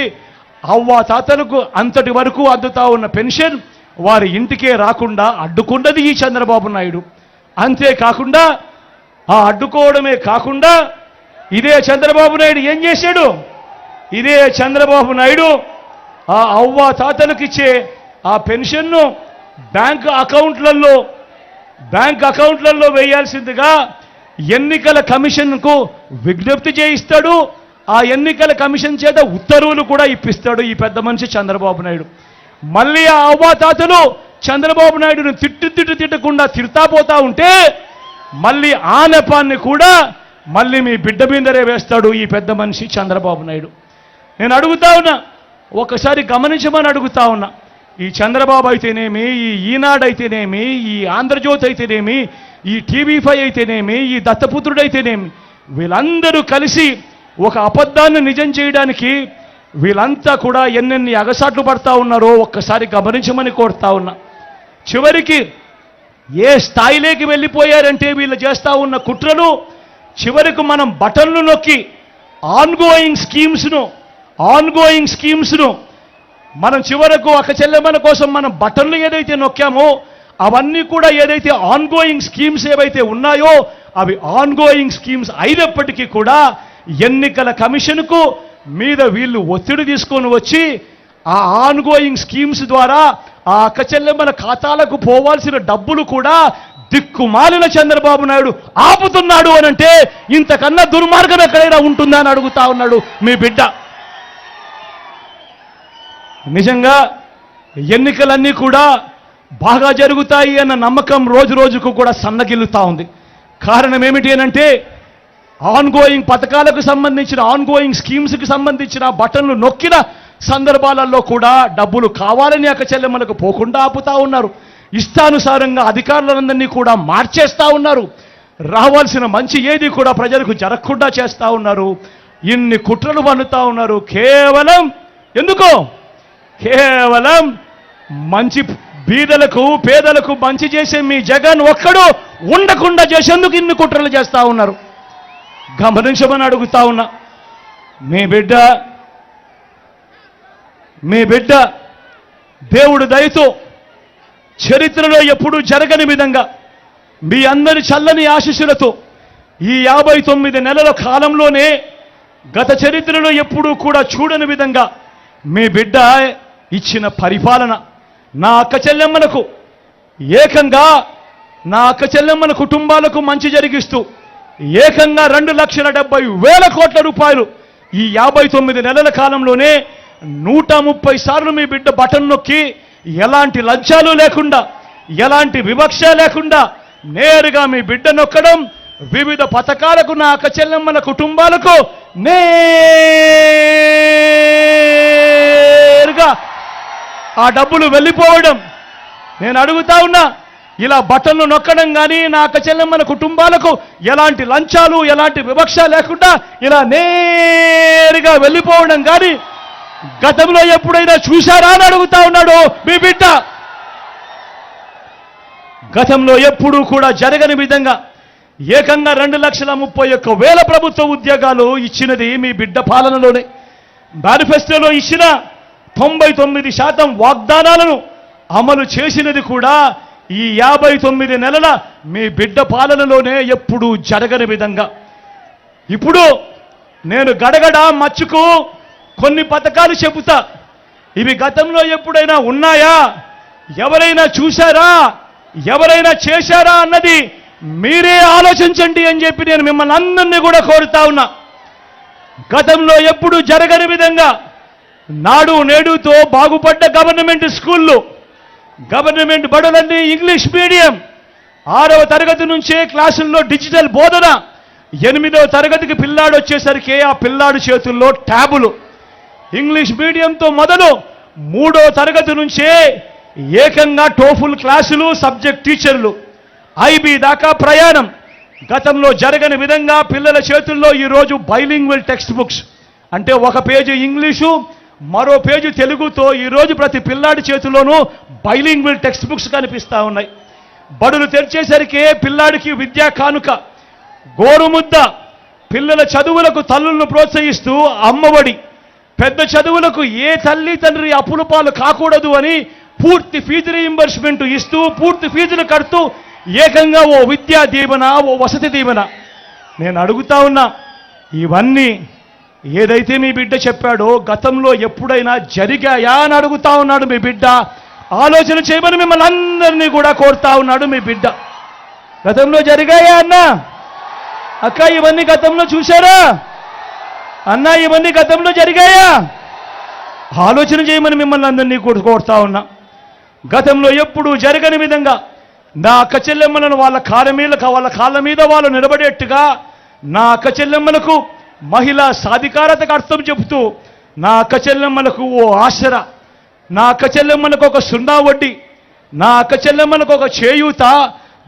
అవ్వ తాతలకు అంతటి వరకు అందుతా ఉన్న పెన్షన్ వారి ఇంటికే రాకుండా అడ్డుకున్నది ఈ చంద్రబాబు నాయుడు. అంతేకాకుండా ఆ అడ్డుకోవడమే కాకుండా ఇదే చంద్రబాబు నాయుడు ఏం చేశాడు? ఇదే చంద్రబాబు నాయుడు ఆ అవ్వ తాతలకు ఇచ్చే ఆ పెన్షన్ను బ్యాంక్ అకౌంట్లలో వేయాల్సిందిగా ఎన్నికల కమిషన్కు విజ్ఞప్తి చేయిస్తాడు. ఆ ఎన్నికల కమిషన్ చేత ఉత్తర్వులు కూడా ఇప్పిస్తాడు ఈ పెద్ద మనిషి చంద్రబాబు నాయుడు. మళ్ళీ ఆ అవ్వాతాతలు చంద్రబాబు నాయుడును తిట్టకుండా తిడతా పోతా ఉంటే మళ్ళీ ఆ నెపాన్ని కూడా మళ్ళీ మీ బిడ్డ మీదరే వేస్తాడు ఈ పెద్ద మనిషి చంద్రబాబు నాయుడు. నేను అడుగుతా ఉన్నా, ఒకసారి గమనించమని అడుగుతా ఉన్నా. ఈ చంద్రబాబు అయితేనేమి, ఈ ఈనాడు అయితేనేమి, ఈ ఆంధ్రజ్యోతి అయితేనేమి, ఈ టీవీ5 అయితేనేమి, ఈ దత్తపుత్రుడైతేనేమి, వీళ్ళందరూ కలిసి ఒక అబద్ధాన్ని నిజం చేయడానికి వీళ్ళంతా కూడా ఎన్నెన్ని అగసాట్లు పడతా ఉన్నారో ఒక్కసారి గమనించమని కోరుతా ఉన్నా. చివరికి ఏ స్థాయిలోకి వెళ్ళిపోయారంటే వీళ్ళు చేస్తా ఉన్న కుట్రలు, చివరికి మనం బటన్లు నొక్కి ఆన్గోయింగ్ స్కీమ్స్ను మనం చివరకు ఒక చెల్లెమ్మల కోసం మనం బటన్లు ఏదైతే నొక్కామో అవన్నీ కూడా ఏదైతే ఆన్గోయింగ్ స్కీమ్స్ ఏవైతే ఉన్నాయో అవి ఆన్గోయింగ్ స్కీమ్స్ అయినప్పటికీ కూడా ఎన్నికల కమిషన్కు మీద వీళ్ళు ఒత్తిడి తీసుకొని వచ్చి ఆ ఆన్గోయింగ్ స్కీమ్స్ ద్వారా ఆ అక్క చెల్లెమ్మల ఖాతాలకు పోవాల్సిన డబ్బులు కూడా దిక్కుమాలిన చంద్రబాబు నాయుడు ఆపుతున్నాడు అనంటే ఇంతకన్నా దుర్మార్గం ఎక్కడైనా ఉంటుందా అని అడుగుతా ఉన్నాడు మీ బిడ్డ. నిజంగా ఎన్నికలన్నీ కూడా బాగా జరుగుతాయి అన్న నమ్మకం రోజు రోజుకు కూడా సన్నగిల్లుతా ఉంది. కారణం ఏమిటి అనంటే ఆన్గోయింగ్ పథకాలకు సంబంధించిన ఆన్గోయింగ్ స్కీమ్స్కి సంబంధించిన బటన్లు నొక్కిన సందర్భాలలో కూడా డబ్బులు కావాలని అక్క చెల్లెమ్మలకు పోకుండా ఆపుతా ఉన్నారు. ఇష్టానుసారంగా అధికారులందరినీ కూడా మార్చేస్తా ఉన్నారు. రావాల్సిన మంచి ఏది కూడా ప్రజలకు జరగకుండా చేస్తా ఉన్నారు. ఇన్ని కుట్రలు పన్నుతా ఉన్నారు. కేవలం ఎందుకో? కేవలం మంచి బీదలకు పేదలకు మంచి చేసే మీ జగన్ ఒక్కడు ఉండకుండా చేసేందుకు ఇన్ని కుట్రలు చేస్తా ఉన్నారు. గమనించమని అడుగుతా ఉన్నా. మీ బిడ్డ దేవుడు దయతో చరిత్రలో ఎప్పుడూ జరగని విధంగా మీ అందరి చల్లని ఆశీస్సులతో ఈ 59 నెలల కాలంలోనే గత చరిత్రలో ఎప్పుడూ కూడా చూడని విధంగా మీ బిడ్డ ఇచ్చిన పరిపాలన నా అక్క చెల్లెమ్మలకు ఏకంగా నా అక్క చెల్లెమ్మల కుటుంబాలకు మంచి జరిగిస్తూ ఏకంగా 2,70,000 కోట్ల రూపాయలు ఈ 59 నెలల కాలంలోనే 130 సార్లు మీ బిడ్డ బటన్ నొక్కి ఎలాంటి లంచాలు లేకుండా ఎలాంటి వివక్ష లేకుండా నేరుగా మీ బిడ్డ నొక్కడం, వివిధ పథకాలకు నా అక్క చెల్లెమ్మల కుటుంబాలకు నేరుగా ఆ డబ్బులు వెళ్ళిపోవడం. నేను అడుగుతా ఉన్నా, ఇలా బటన్లు నొక్కడం కానీ నా అక్క చెల్లెమ్మల కుటుంబాలకు ఎలాంటి లంచాలు ఎలాంటి వివక్ష లేకుండా ఇలా నేరుగా వెళ్ళిపోవడం కానీ గతంలో ఎప్పుడైనా చూశారా అని అడుగుతా ఉన్నాడు మీ బిడ్డ. గతంలో ఎప్పుడూ కూడా జరగని విధంగా ఏకంగా 2,31,000 ప్రభుత్వ ఉద్యోగాలు ఇచ్చినది మీ బిడ్డ పాలనలోనే. మేనిఫెస్టోలో ఇచ్చిన 99% వాగ్దానాలను అమలు చేసినది కూడా ఈ 59 నెలల మీ బిడ్డ పాలనలోనే, ఎప్పుడూ జరగని విధంగా. ఇప్పుడు నేను గడగడ మచ్చుకు కొన్ని పథకాలు చెబుతా. ఇవి గతంలో ఎప్పుడైనా ఉన్నాయా, ఎవరైనా చూశారా, ఎవరైనా చేశారా అన్నది మీరే ఆలోచించండి అని చెప్పి నేను మిమ్మల్ని అందరినీ కూడా కోరుతా ఉన్నా. గతంలో ఎప్పుడు జరగని విధంగా నాడు నేడుతో బాగుపడ్డ గవర్నమెంట్ స్కూళ్ళు, గవర్నమెంట్ బడులన్నీ ఇంగ్లీష్ మీడియం, 6వ తరగతి నుంచే క్లాసుల్లో డిజిటల్ బోధన, 8వ తరగతికి పిల్లాడు వచ్చేసరికి ఆ పిల్లాడు చేతుల్లో ట్యాబులు. ఇంగ్లీష్ మీడియంతో మొదలు 3వ తరగతి నుంచే ఏకంగా టోఫుల్ క్లాసులు, సబ్జెక్ట్ టీచర్లు, ఐబీ దాకా ప్రయాణం. గతంలో జరగని విధంగా పిల్లల చేతుల్లో ఈరోజు బైలింగ్వల్ టెక్స్ట్ బుక్స్, అంటే ఒక పేజీ ఇంగ్లీషు మరో పేజీ తెలుగుతో ఈరోజు ప్రతి పిల్లాడి చేతిలోనూ బైలింగ్వల్ టెక్స్ట్ బుక్స్ కనిపిస్తూ ఉన్నాయి. బడులు తెరిచేసరికి పిల్లాడికి విద్యా కానుక, గోరుముద్ద, పిల్లల చదువులకు తల్లులను ప్రోత్సహిస్తూ అమ్మఒడి, పెద్ద చదువులకు ఏ తల్లి తండ్రి అప్పుల పాలు కాకూడదు అని పూర్తి ఫీజు రీయింబర్స్మెంట్ ఇస్తూ, పూర్తి ఫీజులు కడుతూ ఏకంగా ఓ విద్యా దీవెన, ఓ వసతి దీవెన. నేను అడుగుతా ఉన్నా, ఇవన్నీ ఏదైతే మీ బిడ్డ చెప్పాడో గతంలో ఎప్పుడైనా జరిగాయా అని అడుగుతా ఉన్నాడు మీ బిడ్డ. ఆలోచన చేయమని మిమ్మల్ని అందరినీ కూడా కోరుతా ఉన్నాడు మీ బిడ్డ. గతంలో జరిగాయా అన్నా? అక్క ఇవన్నీ గతంలో చూశారా అన్నా? ఇవన్నీ గతంలో జరిగాయా? ఆలోచన చేయమని మిమ్మల్ని అందరినీ కూడా కోరుతా ఉన్నా. గతంలో ఎప్పుడు జరగని విధంగా నా అక్క చెల్లెమ్మలను వాళ్ళ కాళ్ళ మీద వాళ్ళు నిలబడేట్టుగా, నా అక్క చెల్లెమ్మలకు మహిళా సాధికారతకు అర్థం చెబుతూ, నా అక్క చెల్లెమ్మలకు ఓ ఆసరా, నా అక్క చెల్లెమ్మలకు ఒక 0 వడ్డీ, నా అక్క చెల్లెమ్మలకు ఒక చేయూత,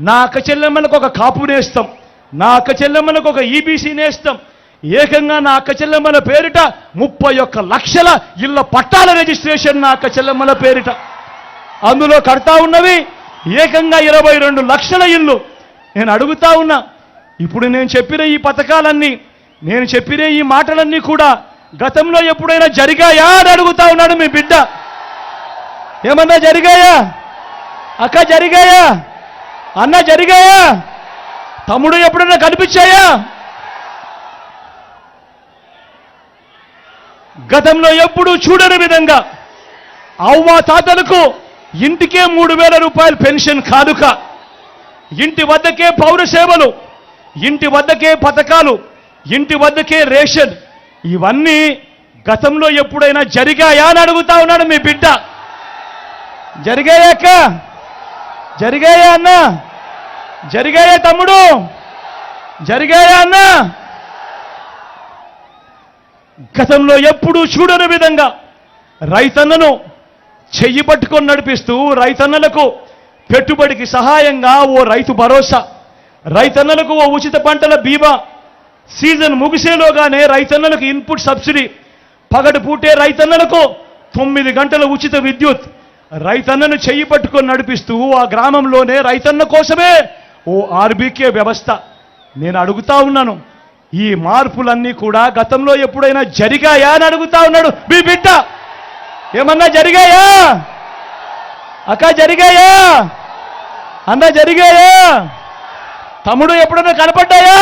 నా అక్క చెల్లెమ్మలకు ఒక కాపు నేస్తం, నా అక్క చెల్లెమ్మలకు ఒక ఈబీసీ నేస్తం, ఏకంగా నా అక్క చెల్లెమ్మల పేరిట 31 లక్షల ఇళ్ల పట్టాల రిజిస్ట్రేషన్ నా అక్క చెల్లెమ్మల పేరిట. అందులో కడతా ఉన్నవి ఏకంగా 22 లక్షల ఇల్లు. నేను అడుగుతా ఉన్నా, ఇప్పుడు నేను చెప్పిన ఈ పథకాలన్నీ, నేను చెప్పిన ఈ మాటలన్నీ కూడా గతంలో ఎప్పుడైనా జరిగాయా అని అడుగుతా ఉన్నాడు మీ బిడ్డ. ఏమన్నా జరిగాయా అక్క? జరిగాయా అన్న? జరిగాయా తమ్ముడు? ఎప్పుడైనా కనిపించాయా? గతంలో ఎప్పుడు చూడని విధంగా అవ్వ తాతలకు ఇంటికే 3,000 రూపాయలు పెన్షన్ కానుక, ఇంటి వద్దకే పౌర సేవలు, ఇంటి వద్దకే పథకాలు, ఇంటి వద్దకే రేషన్. ఇవన్నీ గతంలో ఎప్పుడైనా జరిగాయా అని అడుగుతా ఉన్నాడు మీ బిడ్డ. జరిగాయాక? జరిగాయా అన్న? జరిగాయా తమ్ముడు? జరిగాయా అన్న? గతంలో ఎప్పుడూ చూడని విధంగా రైతన్నను చెయ్యి పట్టుకొని నడిపిస్తూ, రైతన్నలకు పెట్టుబడికి సహాయంగా ఓ రైతు భరోసా, రైతన్నలకు ఓ ఉచిత పంటల బీమా, సీజన్ ముగిసేలోగానే రైతన్నలకు ఇన్పుట్ సబ్సిడీ, పగటి పూటే రైతన్నలకు 9 గంటల ఉచిత విద్యుత్, రైతన్నను చెయ్యి పట్టుకొని నడిపిస్తూ ఆ గ్రామంలోనే రైతన్న కోసమే ఓ ఆర్బీకే వ్యవస్థ. నేను అడుగుతా ఉన్నాను, ఈ మార్పులన్నీ కూడా గతంలో ఎప్పుడైనా జరిగాయా అని అడుగుతా ఉన్నాడు మీ బిడ్డ. ఏమన్నా జరిగాయా అక్క? జరిగాయా అన్న? జరిగాయా తమ్ముడు? ఎప్పుడైనా కనపడ్డాయా?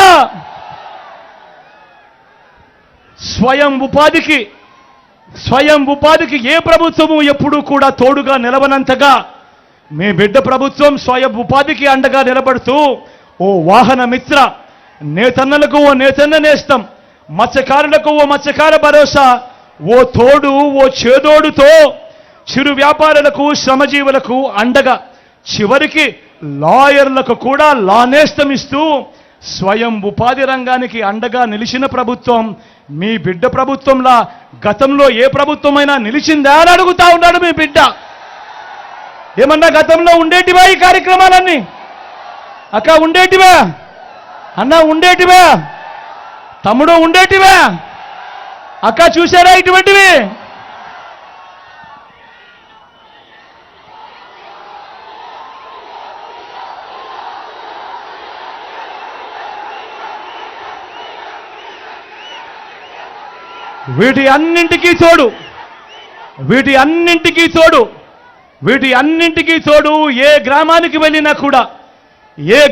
స్వయం ఉపాధికి ఏ ప్రభుత్వము ఎప్పుడూ కూడా తోడుగా నిలవనంతగా మీ బిడ్డ ప్రభుత్వం స్వయం ఉపాధికి అండగా నిలబడుతూ ఓ వాహన మిత్ర, నేతన్నలకు ఓ నేతన్న నేస్తం, మత్స్యకారులకు ఓ మత్స్యకార భరోసా, ఓ తోడు, ఓ చేదోడుతో చిరు వ్యాపారులకు, శ్రమజీవులకు అండగా, చివరికి లాయర్లకు కూడా లా నేస్తం ఇస్తూ స్వయం ఉపాధి రంగానికి అండగా నిలిచిన ప్రభుత్వం మీ బిడ్డ ప్రభుత్వంలా గతంలో ఏ ప్రభుత్వమైనా నిలిచిందా అని అడుగుతా ఉన్నాడు మీ బిడ్డ. ఏమన్నా గతంలో ఉండేటివా ఈ కార్యక్రమాలన్నీ అక్క? ఉండేటివా అన్న? ఉండేటివా తమ్ముడు? ఉండేటివా అక్క? చూసారా ఇటువంటివి? వీటి అన్నింటికీ తోడు ఏ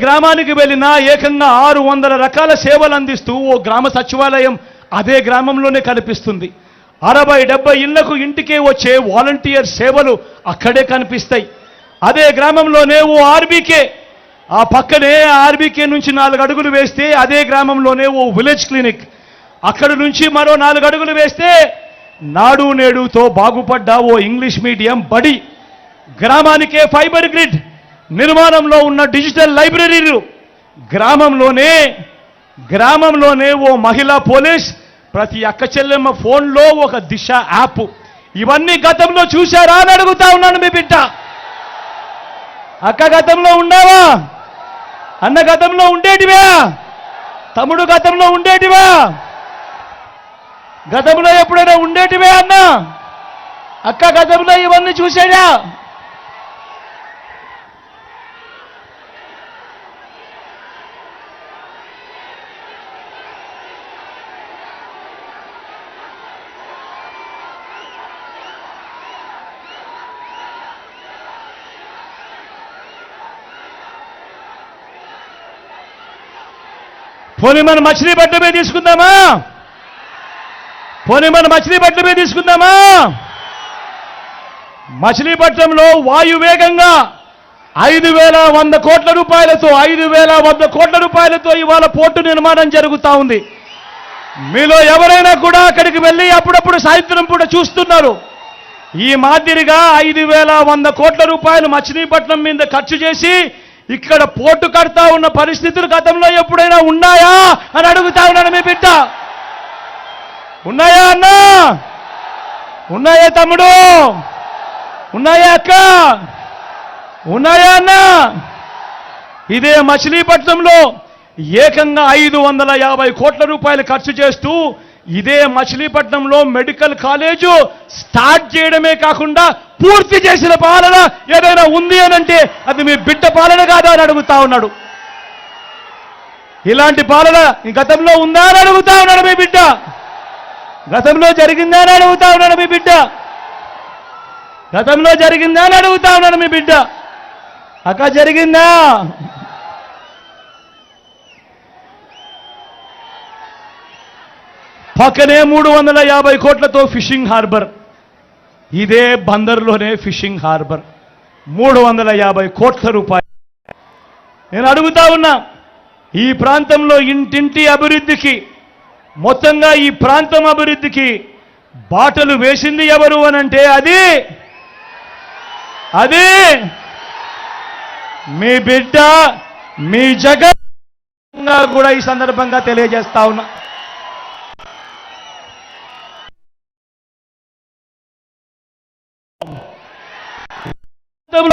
గ్రామానికి వెళ్ళినా ఏకంగా 600 రకాల సేవలు అందిస్తూ ఓ గ్రామ సచివాలయం అదే గ్రామంలోనే కనిపిస్తుంది. 60-70 ఇళ్లకు ఇంటికే వచ్చే వాలంటీర్ సేవలు అక్కడే కనిపిస్తాయి. అదే గ్రామంలోనే ఓ ఆర్బీకే, ఆ పక్కనే ఆర్బీకే నుంచి 4 అడుగులు వేస్తే అదే గ్రామంలోనే ఓ విలేజ్ క్లినిక్, అక్కడి నుంచి మరో 4 అడుగులు వేస్తే నాడు నేడుతో బాగుపడ్డ ఓ ఇంగ్లీష్ మీడియం బడి, గ్రామానికే ఫైబర్ గ్రిడ్ నిర్మాణంలో ఉన్న డిజిటల్ లైబ్రరీలు, గ్రామంలోనే ఓ మహిళా పోలీస్, ప్రతి అక్క చెల్లెమ్మ ఫోన్లో ఒక దిశ యాప్. ఇవన్నీ గతంలో చూశారా అని అడుగుతా ఉన్నాను మీ బిడ్డ. అక్క గతంలో ఉండావా? అన్న గతంలో ఉండేటివా? తమ్ముడు గతంలో ఉండేటివా? గతంలో ఎప్పుడైనా ఉండేటివే అన్న? అక్క గతంలో ఇవన్నీ చూసాడా? పోనీ మన మచిలీపట్నమే తీసుకుందామా? మచిలీపట్నంలో వాయువేగంగా 5,100 కోట్ల రూపాయలతో ఇవాళ పోర్టు నిర్మాణం జరుగుతా ఉంది. మీలో ఎవరైనా కూడా అక్కడికి వెళ్ళి అప్పుడప్పుడు సాయంత్రం పూట చూస్తున్నారు. ఈ మాదిరిగా 5,100 కోట్ల రూపాయలు మచిలీపట్నం మీద ఖర్చు చేసి ఇక్కడ పోర్టు కడతా ఉన్న పరిస్థితులు గతంలో ఎప్పుడైనా ఉన్నాయా అని అడుగుతా ఉన్నాను మీ బిడ్డ. ఉన్నాయా అన్నా? ఉన్నాయా తమ్ముడు? ఉన్నాయా అక్క? ఉన్నాయా అన్నా? ఇదే మచిలీపట్నంలో ఏకంగా 550 కోట్ల రూపాయలు ఖర్చు చేస్తూ ఇదే మచిలీపట్నంలో మెడికల్ కాలేజు స్టార్ట్ చేయడమే కాకుండా పూర్తి చేసిన పాలన ఏదైనా ఉంది అనంటే అది మీ బిడ్డ పాలన కాదా అని అడుగుతా ఉన్నాడు. ఇలాంటి పాలన గతంలో ఉందా అని అడుగుతా ఉన్నాడు మీ బిడ్డ. గతంలో జరిగిందా అని అడుగుతా ఉన్నాడు మీ బిడ్డ. గతంలో జరిగిందా అని అడుగుతా ఉన్నాడు మీ బిడ్డ. అక్క జరిగిందా? పక్కనే 350 కోట్లతో ఫిషింగ్ హార్బర్, ఇదే బందర్లోనే ఫిషింగ్ హార్బర్ 350 కోట్ల రూపాయలు. నేను అడుగుతా ఉన్నా, ఈ ప్రాంతంలో ఇంటింటి అభివృద్ధికి, మొత్తంగా ఈ ప్రాంతం అభివృద్ధికి బాటలు వేసింది ఎవరు అనంటే అది మీ బిడ్డ, మీ జగన్ కూడా ఈ సందర్భంగా తెలియజేస్తా ఉన్నా.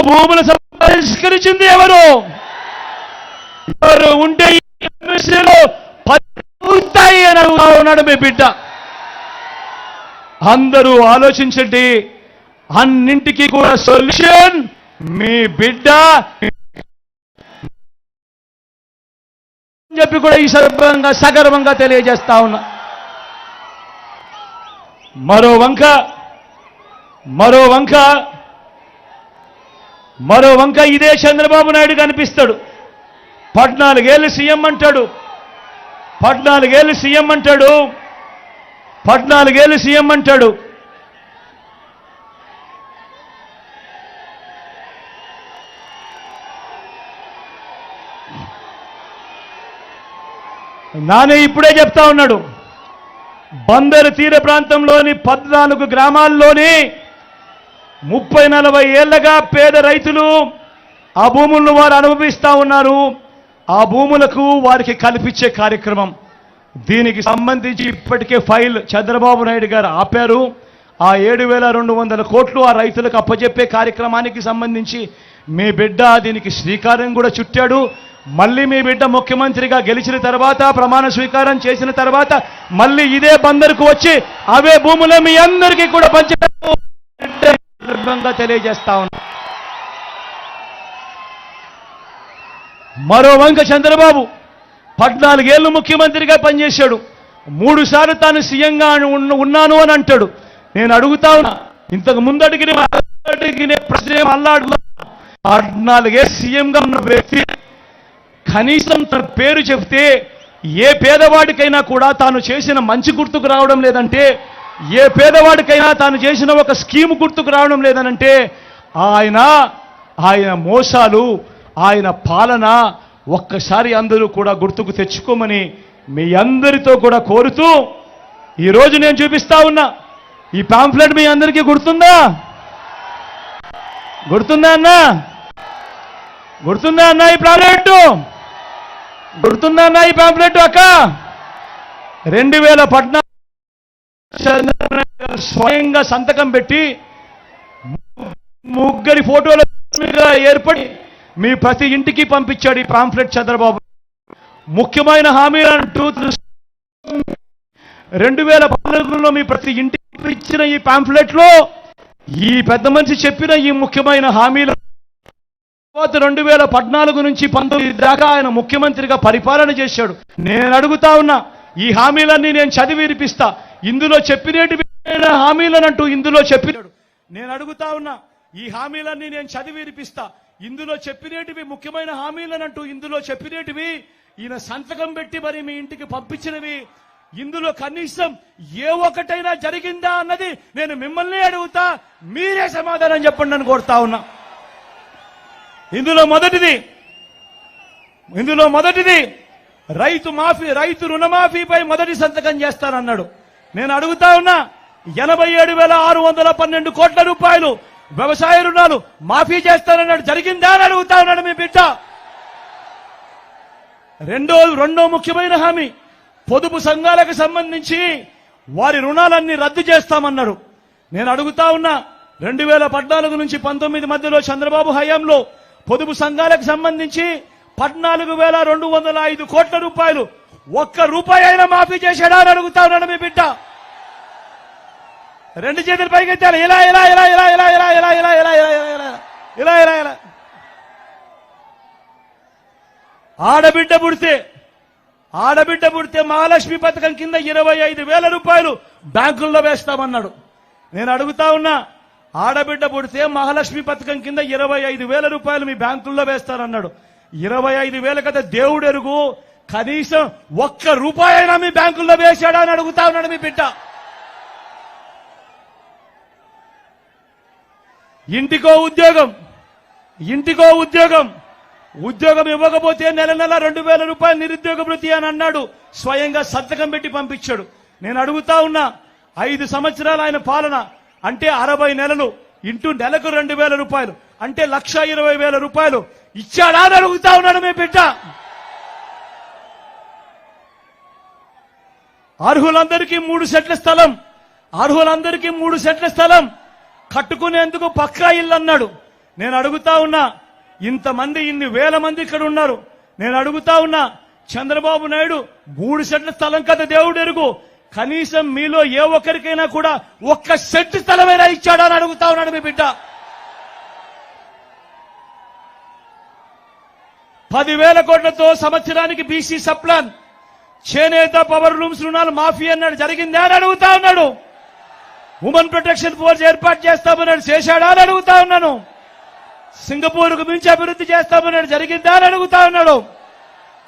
భూములు పరిష్కరించింది ఎవరు ఉంటే పూర్తాయి అని అడుగుతా ఉన్నాడు మీ బిడ్డ. అందరూ ఆలోచించండి, అన్నింటికీ కూడా సొల్యూషన్ మీ బిడ్డ చెప్పి కూడా ఈ సందర్భంగా సగర్వంగా తెలియజేస్తా ఉన్నా. మరో వంక ఇదే చంద్రబాబు నాయుడు కనిపిస్తాడు. 14 ఏళ్ళు సీఎం అంటాడు. 14 ఏళ్ళు సీఎం అంటాడు. నానే ఇప్పుడే చెప్తా ఉన్నాడు, బందరు తీర ప్రాంతంలోని 14 గ్రామాల్లోని 30-40 ఏళ్లగా పేద రైతులు ఆ భూములను వారు అనుభవిస్తూ ఉన్నారు. ఆ భూములకు వారికి కల్పించే కార్యక్రమం, దీనికి సంబంధించి ఇప్పటికే ఫైల్ చంద్రబాబు నాయుడు గారు ఆపారు. ఆ 7,200 కోట్లు ఆ రైతులకు అప్పజెప్పే కార్యక్రమానికి సంబంధించి మీ బిడ్డ దీనికి శ్రీకారం కూడా చుట్టాడు. మళ్ళీ మీ బిడ్డ ముఖ్యమంత్రిగా గెలిచిన తర్వాత, ప్రమాణ స్వీకారం చేసిన తర్వాత మళ్ళీ ఇదే బందరుకు వచ్చి అవే భూములు మీ అందరికీ కూడా సందర్భంగా తెలియజేస్తా ఉన్నా. మరో వంక చంద్రబాబు 14 ఏళ్ళు ముఖ్యమంత్రిగా పనిచేశాడు. 3 సార్లు తాను సీఎంగా ఉన్నాను అని అంటాడు. నేను అడుగుతా ఉన్నా, ఇంతకు ముందు అడిగిన ప్రశ్న అల్లాడు 14 సీఎంగా ఉన్న వ్యక్తి కనీసం తన పేరు చెప్తే ఏ పేదవాడికైనా కూడా తాను చేసిన మంచి గుర్తుకు రావడం లేదంటే, ఏ పేదవాడికైనా తాను చేసిన ఒక స్కీమ్ గుర్తుకు రావడం లేదనంటే ఆయన మోసాలు, ఆయన పాలన ఒక్కసారి అందరూ కూడా గుర్తుకు తెచ్చుకోమని మీ అందరితో కూడా కోరుతూ ఈరోజు నేను చూపిస్తా ఉన్నా ఈ పాంఫ్లెట్ మీ అందరికీ గుర్తుందా? అన్నా? గుర్తుందా అన్న ఈ పాంఫ్లెట్? గుర్తుందా అన్న ఈ పాంఫ్లెట్ అక్క? 2014 స్వయంగా సంతకం పెట్టి 3 ఫోటోల ఏర్పడి మీ ప్రతి ఇంటికి పంపించాడు ఈ పాంఫ్లెట్ చంద్రబాబు. ముఖ్యమైన హామీలంటూ 2014లో మీ ప్రతి ఇంటికి ఇచ్చిన ఈ పాంఫ్లెట్ లో ఈ పెద్ద మనిషి చెప్పిన ఈ ముఖ్యమైన హామీలు 2014 నుంచి 19 దాకా ఆయన ముఖ్యమంత్రిగా పరిపాలన చేశాడు. నేను అడుగుతా ఉన్నా, ఈ హామీలన్నీ నేను చదివి వినిపిస్తా, ఇందులో చెప్పినటివి హామీలనంటూ ఇందులో చెప్పినాడు. నేను అడుగుతా ఉన్నా, ఈ హామీలన్నీ నేను చదివి వినిపిస్తా, ఇందులో చెప్పినటివి ముఖ్యమైన హామీలనంటూ ఇందులో చెప్పినటివి ఈయన సంతకం పెట్టి మరి మీ ఇంటికి పంపించినవి ఇందులో కనీసం ఏ ఒక్కటైనా జరిగిందా అన్నది నేను మిమ్మల్ని అడుగుతా, మీరే సమాధానం చెప్పండి అని కోరుతా ఉన్నా. ఇందులో మొదటిది రైతు రుణమాఫీపై మొదటి సంతకం చేస్తానన్నాడు. నేను అడుగుతా ఉన్నా, 87,612 కోట్ల రూపాయలు వ్యవసాయ రుణాలు మాఫీ చేస్తానన్నాడు, జరిగిందా అని అడుగుతా ఉన్నాడు మీ బిడ్డ. రెండో ముఖ్యమైన హామీ, పొదుపు సంఘాలకు సంబంధించి వారి రుణాలన్నీ రద్దు చేస్తామన్నాడు. నేను అడుగుతా ఉన్నా, 2014 నుంచి 19 మధ్యలో చంద్రబాబు హయాంలో పొదుపు సంఘాలకు సంబంధించి 14,205 కోట్ల రూపాయలు 1 రూపాయి అయినా మాఫీ చేశాడా అని అడుగుతా ఉన్నాడు మీ బిడ్డ. 2 చేతులు పైకెత్తారు. ఇలా ఆడబిడ్డ పుడితే మహాలక్ష్మి పథకం కింద 25,000 రూపాయలు బ్యాంకుల్లో వేస్తామన్నాడు. నేను అడుగుతా ఉన్నా, ఆడబిడ్డ పుడితే మహాలక్ష్మి పథకం కింద 25,000 రూపాయలు మీ బ్యాంకుల్లో వేస్తారన్నాడు. 25,000 కదా దేవుడు ఎరుగు, కనీసం 1 రూపాయి అయినా మీ బ్యాంకుల్లో వేశాడా అని అడుగుతా ఉన్నాడు మీ బిడ్డ. ఇంటికో ఉద్యోగం ఇవ్వకపోతే నెల 2,000 రూపాయలు నిరుద్యోగ భృతి అని అన్నాడు. స్వయంగా సంతకం పెట్టి పంపించాడు. నేను అడుగుతా ఉన్నా, 5 సంవత్సరాలు ఆయన పాలన అంటే 60 నెలలు ఇంటూ నెలకు 2,000 రూపాయలు అంటే 1,20,000 రూపాయలు ఇచ్చాడా అని అడుగుతా ఉన్నాడు మీ బిడ్డ. అర్హులందరికీ 3 సెంట్ల స్థలం కట్టుకునేందుకు పక్కా ఇల్లు అన్నాడు. నేను అడుగుతా ఉన్నా, ఇంతమంది ఇన్ని వేల మంది ఇక్కడ ఉన్నారు. నేను అడుగుతా ఉన్నా, చంద్రబాబు నాయుడు 3 సెంట్ల స్థలం కదా దేవుడు ఎరుగు, కనీసం మీలో ఏ ఒక్కరికైనా కూడా 1 సెంటు స్థలమైనా ఇచ్చాడా అని అడుగుతా ఉన్నాడు మీ బిడ్డ. 10,000 కోట్లతో సంవత్సరానికి బీసీ సప్లాన్, చేనేత పవర్ లూమ్స్ రుణాలు మాఫీ అన్నాడు, జరిగిందా అని అడుగుతా ఉన్నాడు. ఉమెన్ ప్రొటెక్షన్ ఫోర్స్ ఏర్పాటు చేస్తామన్నాడు, చేశాడా అని అడుగుతా ఉన్నాను. సింగపూర్కు మించి అభివృద్ధి చేస్తామన్నాడు, జరిగిందా అని అడుగుతా ఉన్నాడు.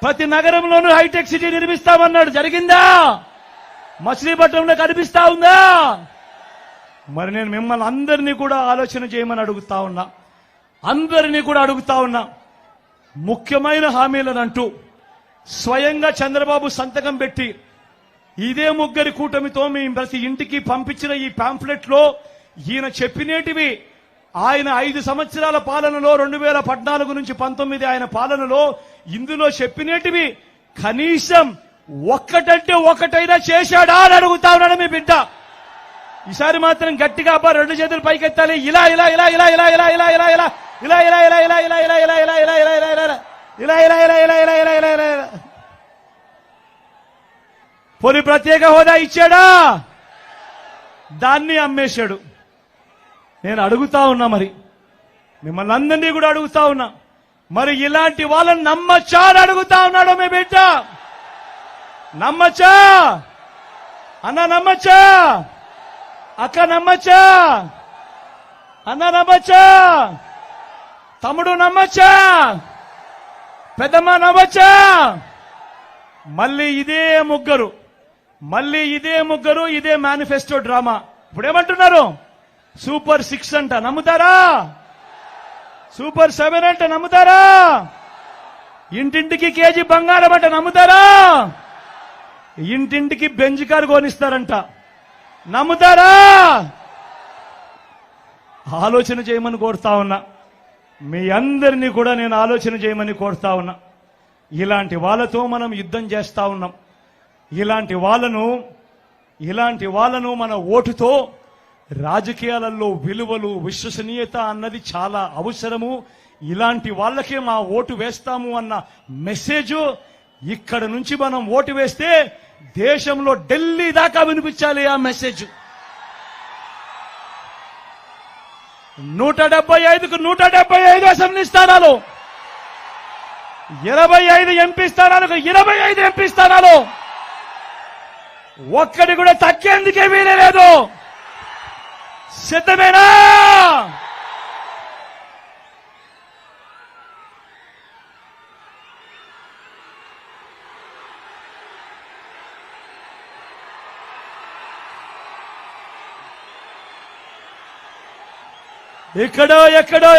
ప్రతి నగరంలోనూ హైటెక్ సిటీ నిర్మిస్తామన్నాడు, జరిగిందా? మచిలీపట్నంలో కనిపిస్తా ఉందా? మరి నేను మిమ్మల్ని అందరినీ కూడా ఆలోచన చేయమని అడుగుతా ఉన్నా. ముఖ్యమైన హామీలనంటూ స్వయంగా చంద్రబాబు సంతకం పెట్టి ఇదే 3 కూటమితో మీ ప్రతి ఇంటికి పంపించిన ఈ పాంఫ్లెట్ లో ఈయన చెప్పినేటివి ఆయన 5 సంవత్సరాల పాలనలో 2014 నుంచి 19 ఆయన పాలనలో ఇందులో చెప్పినేటివి కనీసం ఒక్కటంటే ఒకటైనా చేశాడా అని అడుగుతా ఉన్నాడు మీ బిడ్డ. ఈసారి మాత్రం గట్టిగా 2 చేతులు పైకెత్తాలి. ఇలా పోనీ ప్రత్యేక హోదా ఇచ్చాడా? దాన్ని అమ్మేశాడు. నేను అడుగుతా ఉన్నా, మరి మిమ్మల్ని అందరినీ కూడా అడుగుతా ఉన్నా, మరి ఇలాంటి వాళ్ళని నమ్మచ్చా అని అడుగుతా ఉన్నాడు మీ బిడ్డ. నమ్మచ్చా? అన్న నమ్మచ్చా? అక్క నమ్మచ్చా? అన్న నమ్మచ్చా? తమ్ముడు నమ్మచ్చా? పెద్దమ్మ నమ్మచ్చా? మళ్ళీ ఇదే ముగ్గురు, ఇదే మేనిఫెస్టో డ్రామా. ఇప్పుడు ఏమంటున్నారు? సూపర్ 6 అంట, నమ్ముతారా? సూపర్ 7 అంట, నమ్ముతారా? ఇంటింటికి కేజీ బంగారం అంట, నమ్ముతారా? ఇంటింటికి బెంజ్ కారు కొనిస్తారంట, నమ్ముతారా? ఆలోచన చేయమని కోరుతా ఉన్నా. మీ అందరినీ కూడా నేను ఆలోచన చేయమని కోరుతా ఉన్నా. ఇలాంటి వాళ్ళతో మనం యుద్ధం చేస్తా ఉన్నాం. ఇలాంటి వాళ్ళను మన ఓటుతో రాజకీయాలలో విలువలు, విశ్వసనీయత అన్నది చాలా అవసరము. ఇలాంటి వాళ్ళకే మా ఓటు వేస్తాము అన్న మెసేజ్ ఇక్కడ నుంచి మనం ఓటు వేస్తే దేశంలో ఢిల్లీ దాకా వినిపించాలి ఆ మెసేజ్. 175కు 175 అసెంబ్లీ స్థానాలు, 25 ఎంపీ స్థానాలకు 25 ఎంపీ స్థానాలు, ఒక్కడి కూడా తగ్గేందుకే వీలే లేదు. సిద్ధమేనా?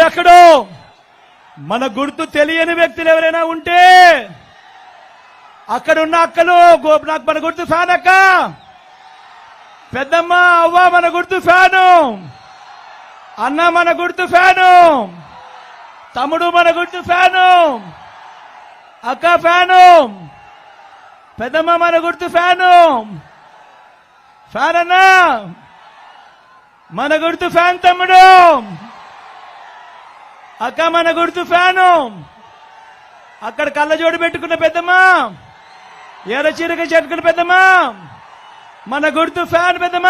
ఎక్కడో మన గుర్తు తెలియని వ్యక్తులు ఎవరైనా ఉంటే అక్కడున్న అక్కలు, నాకు మన గుర్తు ఫ్యాన్ అక్క, పెద్దమ్మ, అవ్వ మన గుర్తు ఫ్యాను, అన్న మన గుర్తు ఫ్యాను, తమ్ముడు మన గుర్తు ఫ్యాను, అక్క ఫ్యాను, పెద్దమ్మ మన గుర్తు ఫ్యాను, ఫ్యాన్ అన్నా మన గుర్తు ఫ్యాన్, తమ్ముడు అక్క మన గుర్తు ఫ్యాను, అక్కడ కళ్ళజోడు పెట్టుకున్న పెద్దమ్మ, ఎర్ర చీరక చెట్టుకున్న పెద్దమ్మ మన గుర్తు ఫ్యాన్. పెద్దమ్మ,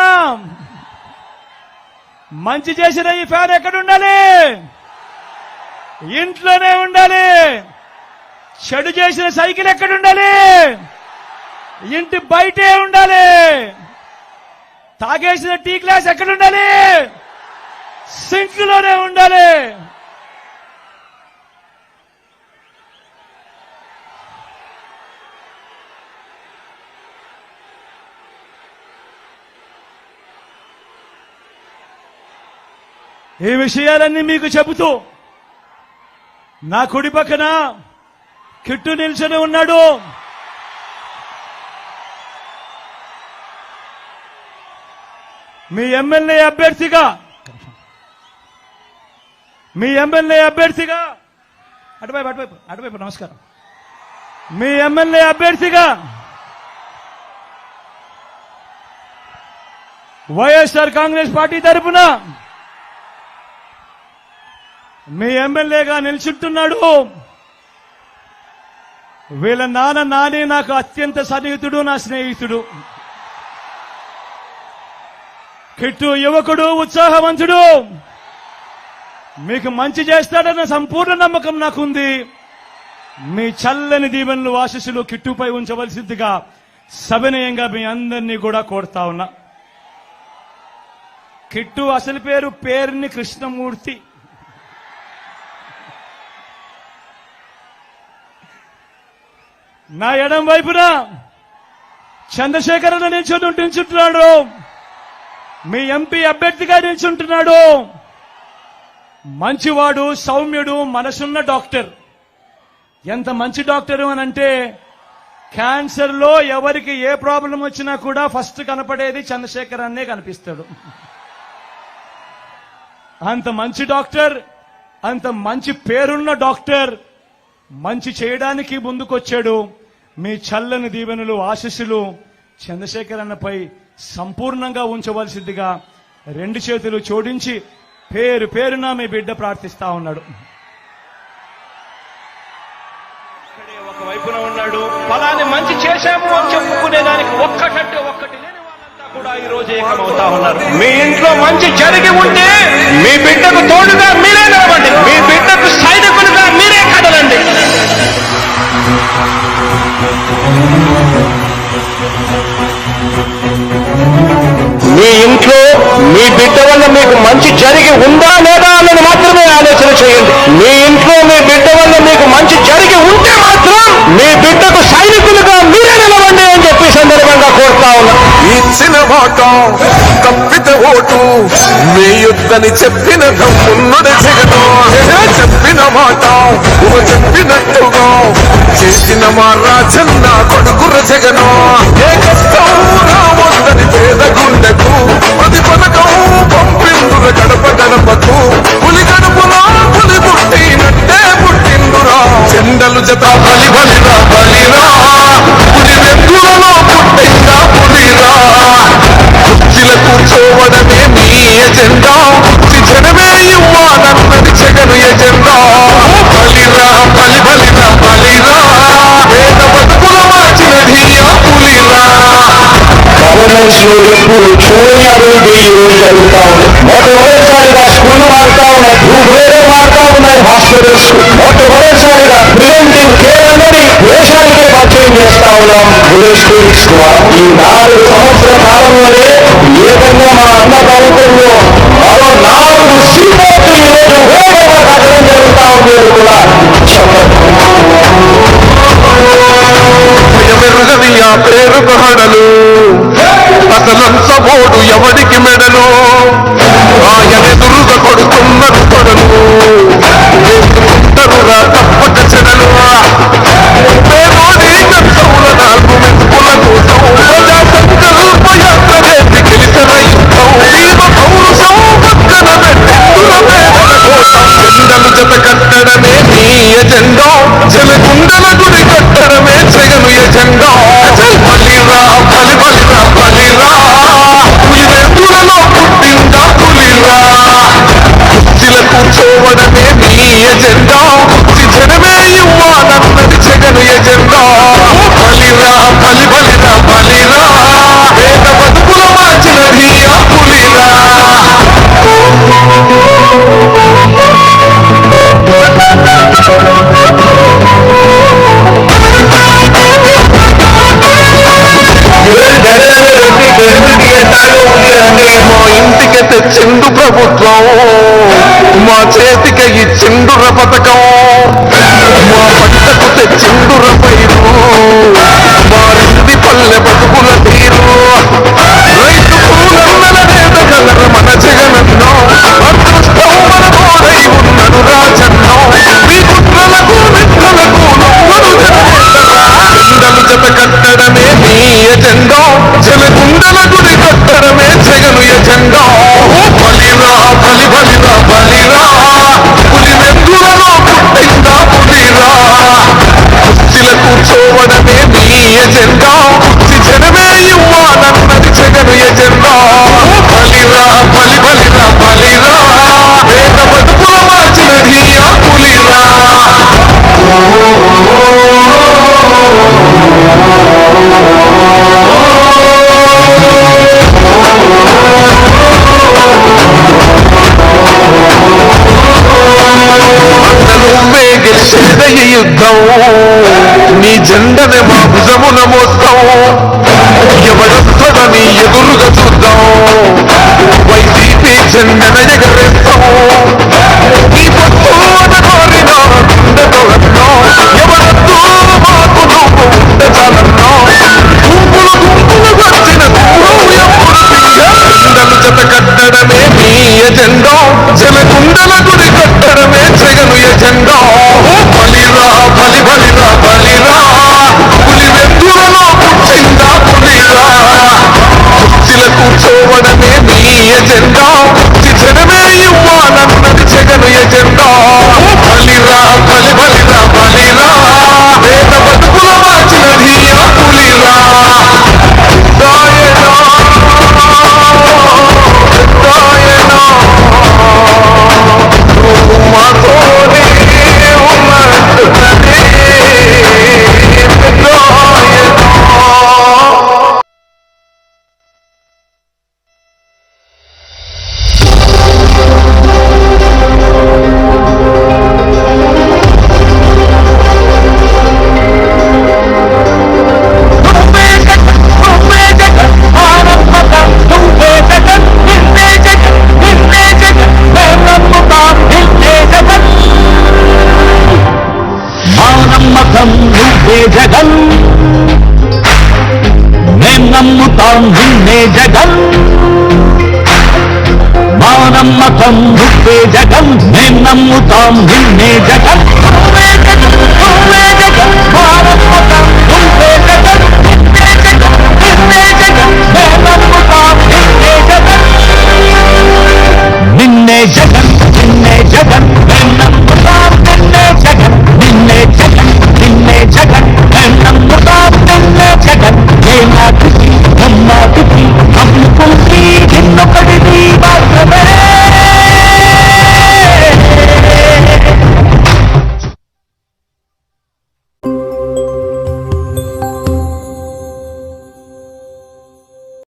మంచి చేసిన ఈ ఫ్యాన్ ఎక్కడ ఉండాలి? ఇంట్లోనే ఉండాలి. చెడు చేసిన సైకిల్ ఎక్కడ ఉండాలి? ఇంటి బయటే ఉండాలి. తాగేసిన టీ గ్లాస్ ఎక్కడ ఉండాలి? సింక్ లోనే ఉండాలి. ఈ విషయాలన్నీ మీకు చెబుతూ నా కుడి పక్కన కిట్టు నిల్చొని ఉన్నాడు. మీ ఎమ్మెల్యే అభ్యర్థిగా అటువైపు నమస్కారం. మీ ఎమ్మెల్యే అభ్యర్థిగా వైఎస్ఆర్ కాంగ్రెస్ పార్టీ తరఫున మీ ఎమ్మెల్యేగా నిల్చుంటున్నాడు. వీళ్ళ నాని నాకు అత్యంత సన్నిహితుడు, నా స్నేహితుడు. కిట్టు యువకుడు, ఉత్సాహవంతుడు, మీకు మంచి చేస్తాడన్న సంపూర్ణ నమ్మకం నాకుంది. మీ చల్లని దీవెనలు, ఆశీస్సులు కిట్టుపై ఉంచవలసిందిగా సవినయంగా మీ అందరినీ కూడా కోరుతా ఉన్నా. కిట్టు అసలు పేరుని కృష్ణమూర్తి. నా ఎడం వైపున చంద్రశేఖర్ నిల్చుంటున్నాడు. మీ ఎంపీ అభ్యర్థిగా నిల్చుంటున్నాడు. మంచివాడు, సౌమ్యుడు, మనసున్న డాక్టర్. ఎంత మంచి డాక్టరు అనంటే క్యాన్సర్ లో ఎవరికి ఏ ప్రాబ్లం వచ్చినా కూడా ఫస్ట్ కనపడేది చంద్రశేఖర్ అన్నే కనిపిస్తాడు. అంత మంచి డాక్టర్, అంత మంచి పేరున్న డాక్టర్, మంచి చేయడానికి ముందుకొచ్చాడు. మీ చల్లని దీవెనలు, ఆశీస్సులు చంద్రశేఖర్ అన్నపై సంపూర్ణంగా ఉంచవలసిందిగా 2 చేతులు జోడించి పేరున మీ బిడ్డ ప్రార్థిస్తా ఉన్నాడు. ఒకవైపున ఉన్నాడు. ఫలాన్ని మంచి చేశాము అని చెప్పుకునేదానికి ఒక్కటంటే ఒక్కటి లేని వాళ్ళంతా కూడా ఈ రోజు ఏకమవుతా ఉన్నారు. మీ ఇంట్లో మంచి జరిగి ఉంటే మీ బిడ్డకు తోడుగా మీరే నిలబడండి. మీ బిడ్డకు సైనికులుగా మీరే కదలండి. ఇంట్లో మీ బిడ్డ వల్ల మీకు మంచి జరిగి ఉందా లేదా అన్నది మాత్రమే ఆలోచన చేయండి. మీ ఇంట్లో మీ బిడ్డ వల్ల మీకు మంచి జరిగి ఉంటే మాత్రం మీ బిడ్డకు సైనికులుగా మీరే నిలవండి అని చెప్పి సందర్భంగా కోరుతా ఉన్నా. ఇచ్చిన మాట తప్పిత ఓటు వేయొద్దని చెప్పిన దమ్మున్నది జగను. చెప్పిన మాట చెప్పినట్టుగా చేసిన మా రాజన్న కొడుకుర జగను. ఏ కష్టం రావద్దని పేద గుండెకు ప్రతి పథకం పంపిందుర గడప గడపకు. పులి గడపలా పులి పుట్టినట్టే పుట్టిందురా. చెండలు జత బలి బలిరా బలిరా. పులి వెందులలో పుట్టిందా పులిరా. కుర్చీల కూర్చోవడమే మీ ఎజెండా. జనమే ఇవ్వాలన్నది జగను ఎజెండా. బలిరా బలి బలిరా బలిరా. పేద బతుకుల మార్చినది ఆ పులిరా. గవర్నెన్స్ లో ఎప్పుడు చూడని అభివృద్ధి ఈ రోజు జరుగుతా ఉంది. మొట్టమొదటిసారిగా స్కూల్ మారుతా ఉన్నాయి, భూభేదం మారుతా ఉన్నాయి, హాస్పిటల్స్ మొట్టమొదటిసారిగా ప్రివెంటివ్ కేర్ అనేది దేశానికే పరిచయం చేస్తా ఉన్నాం విలేజ్ క్లినిక్స్ ద్వారా. ఈ 4 సంవత్సరాల కాలంలోనే ఏకంగా మా అన్న ప్రభుత్వంలో మరో 4 సీపోర్ట్లు ఈ రోజు వేగంగా కట్టడం జరుగుతా ఉంది కూడా భయమెరుగని ఆ పేరుకు హడలు. అసలంచబోడు ఎవడికి మెడలు. ఆయనెదురుగా కొడుతున్నది కొడలు. వేసుకుంటరురా తప్పక చెడలు. పేదోడి కష్టముల 4 మెతుకుల కోసం ప్రజా సంకల్ప యాత్ర చేసి గెలిచిన యుద్ధం. జీవ పౌరుషం పక్కన పెట్టిందుల పేదల కోసం. చెండలు జత కట్టడమే నీ ఎజెండా. చెలగుండల గుడి కట్టడమే జగను ఎజెండా. బలిరా బలి బలిరా బలిరా. పులివెందులలో పుట్టిందా పులిరా. కుర్చీల కూర్చోవడమే నీ ఎజెండా. జనమే ఇవ్వాలన్నది జగను ఎజెండా. బలిరా బలి బలిరా బలిరా. పేద బతుకుల మార్చినది ఆ పులిరా. మా ఇంటికి తెచ్చిండు ప్రభుత్వం. మా చేతికి ఇచ్చిండుర పథకం. మా పంటకు తెచ్చిండుర పైరు. మారింది పల్లె బతుకుల తీరు. రైతు పూలన్నల నేతగలర మన జగనన్నో. అదృష్టం మన తోడై ఉన్నడు రాజన్నో. మీ కుట్రలకు నిద్రలకు నవ్వడు జననేతరా. చెండలు జత కట్టడమే నీ ఎజెండా. చెలగుండల గుడి కట్టడమే జగను ఎజెండా. బలిరా బలి బలిరా బలిరా. పులి వెందులలో పుట్టిందా పులిరా. కుర్చీల కూర్చోవడమే నీ ఎజెండా. జనమే ఇవ్వాలన్నది జగను ఎజెండా. బలిరా బలి బలిరా బలిరా. పేద బతుకుల మార్చినది ఆ పులిరా. నువ్వే గెలిచేదే ఈ యుద్ధం. నీ జెండనే మా భుజమున మోస్తాం. ఎవడొస్తాడని ఎదురుగా చూద్దాం. వైసీపీ జెండన ఎగరేస్తాం. నీ పొత్తు కోరిన గుండెతో అన్నో. ఎవరొద్దు మాకు నువ్వు ఉండే చాలన్నో. గుంపులు గుంపులు వచ్చిన దూరం ఎప్పుడు జెండలు జత కట్టడమే నీ ఎజెండా. జలగుండల గుడి కట్టడమే జగను ఎజెండా. బలిరా బలి బలిరా బలిరా. పులి వెందులలో పుట్టిందా పులిరా. కుర్చీల కూర్చోవడమే నీ ఎజెండా. జనమే ఇవ్వాలన్నది జగను ఎజెండా. నమ్ముతాం నిన్నే జగన్ మా నమ్మకం నువ్వే జగన్ మేం నమ్ముతాం నిన్నే జగన్ నువ్వే జగన్ నువ్వే జగన్ మా నమ్మకం నువ్వే జగన్ నిన్నే జగన్ నిన్నే జగన్ మేం నమ్ముతాం నిన్నే జగన్ నిన్నే జగన్ నిన్నే జగన్ మేం నమ్ముతాం నిన్నే జగన్ నిన్నే జగన్ నిన్నే జగన్ మేం నమ్ముతాం నిన్నే జగన్ ఏ నాటి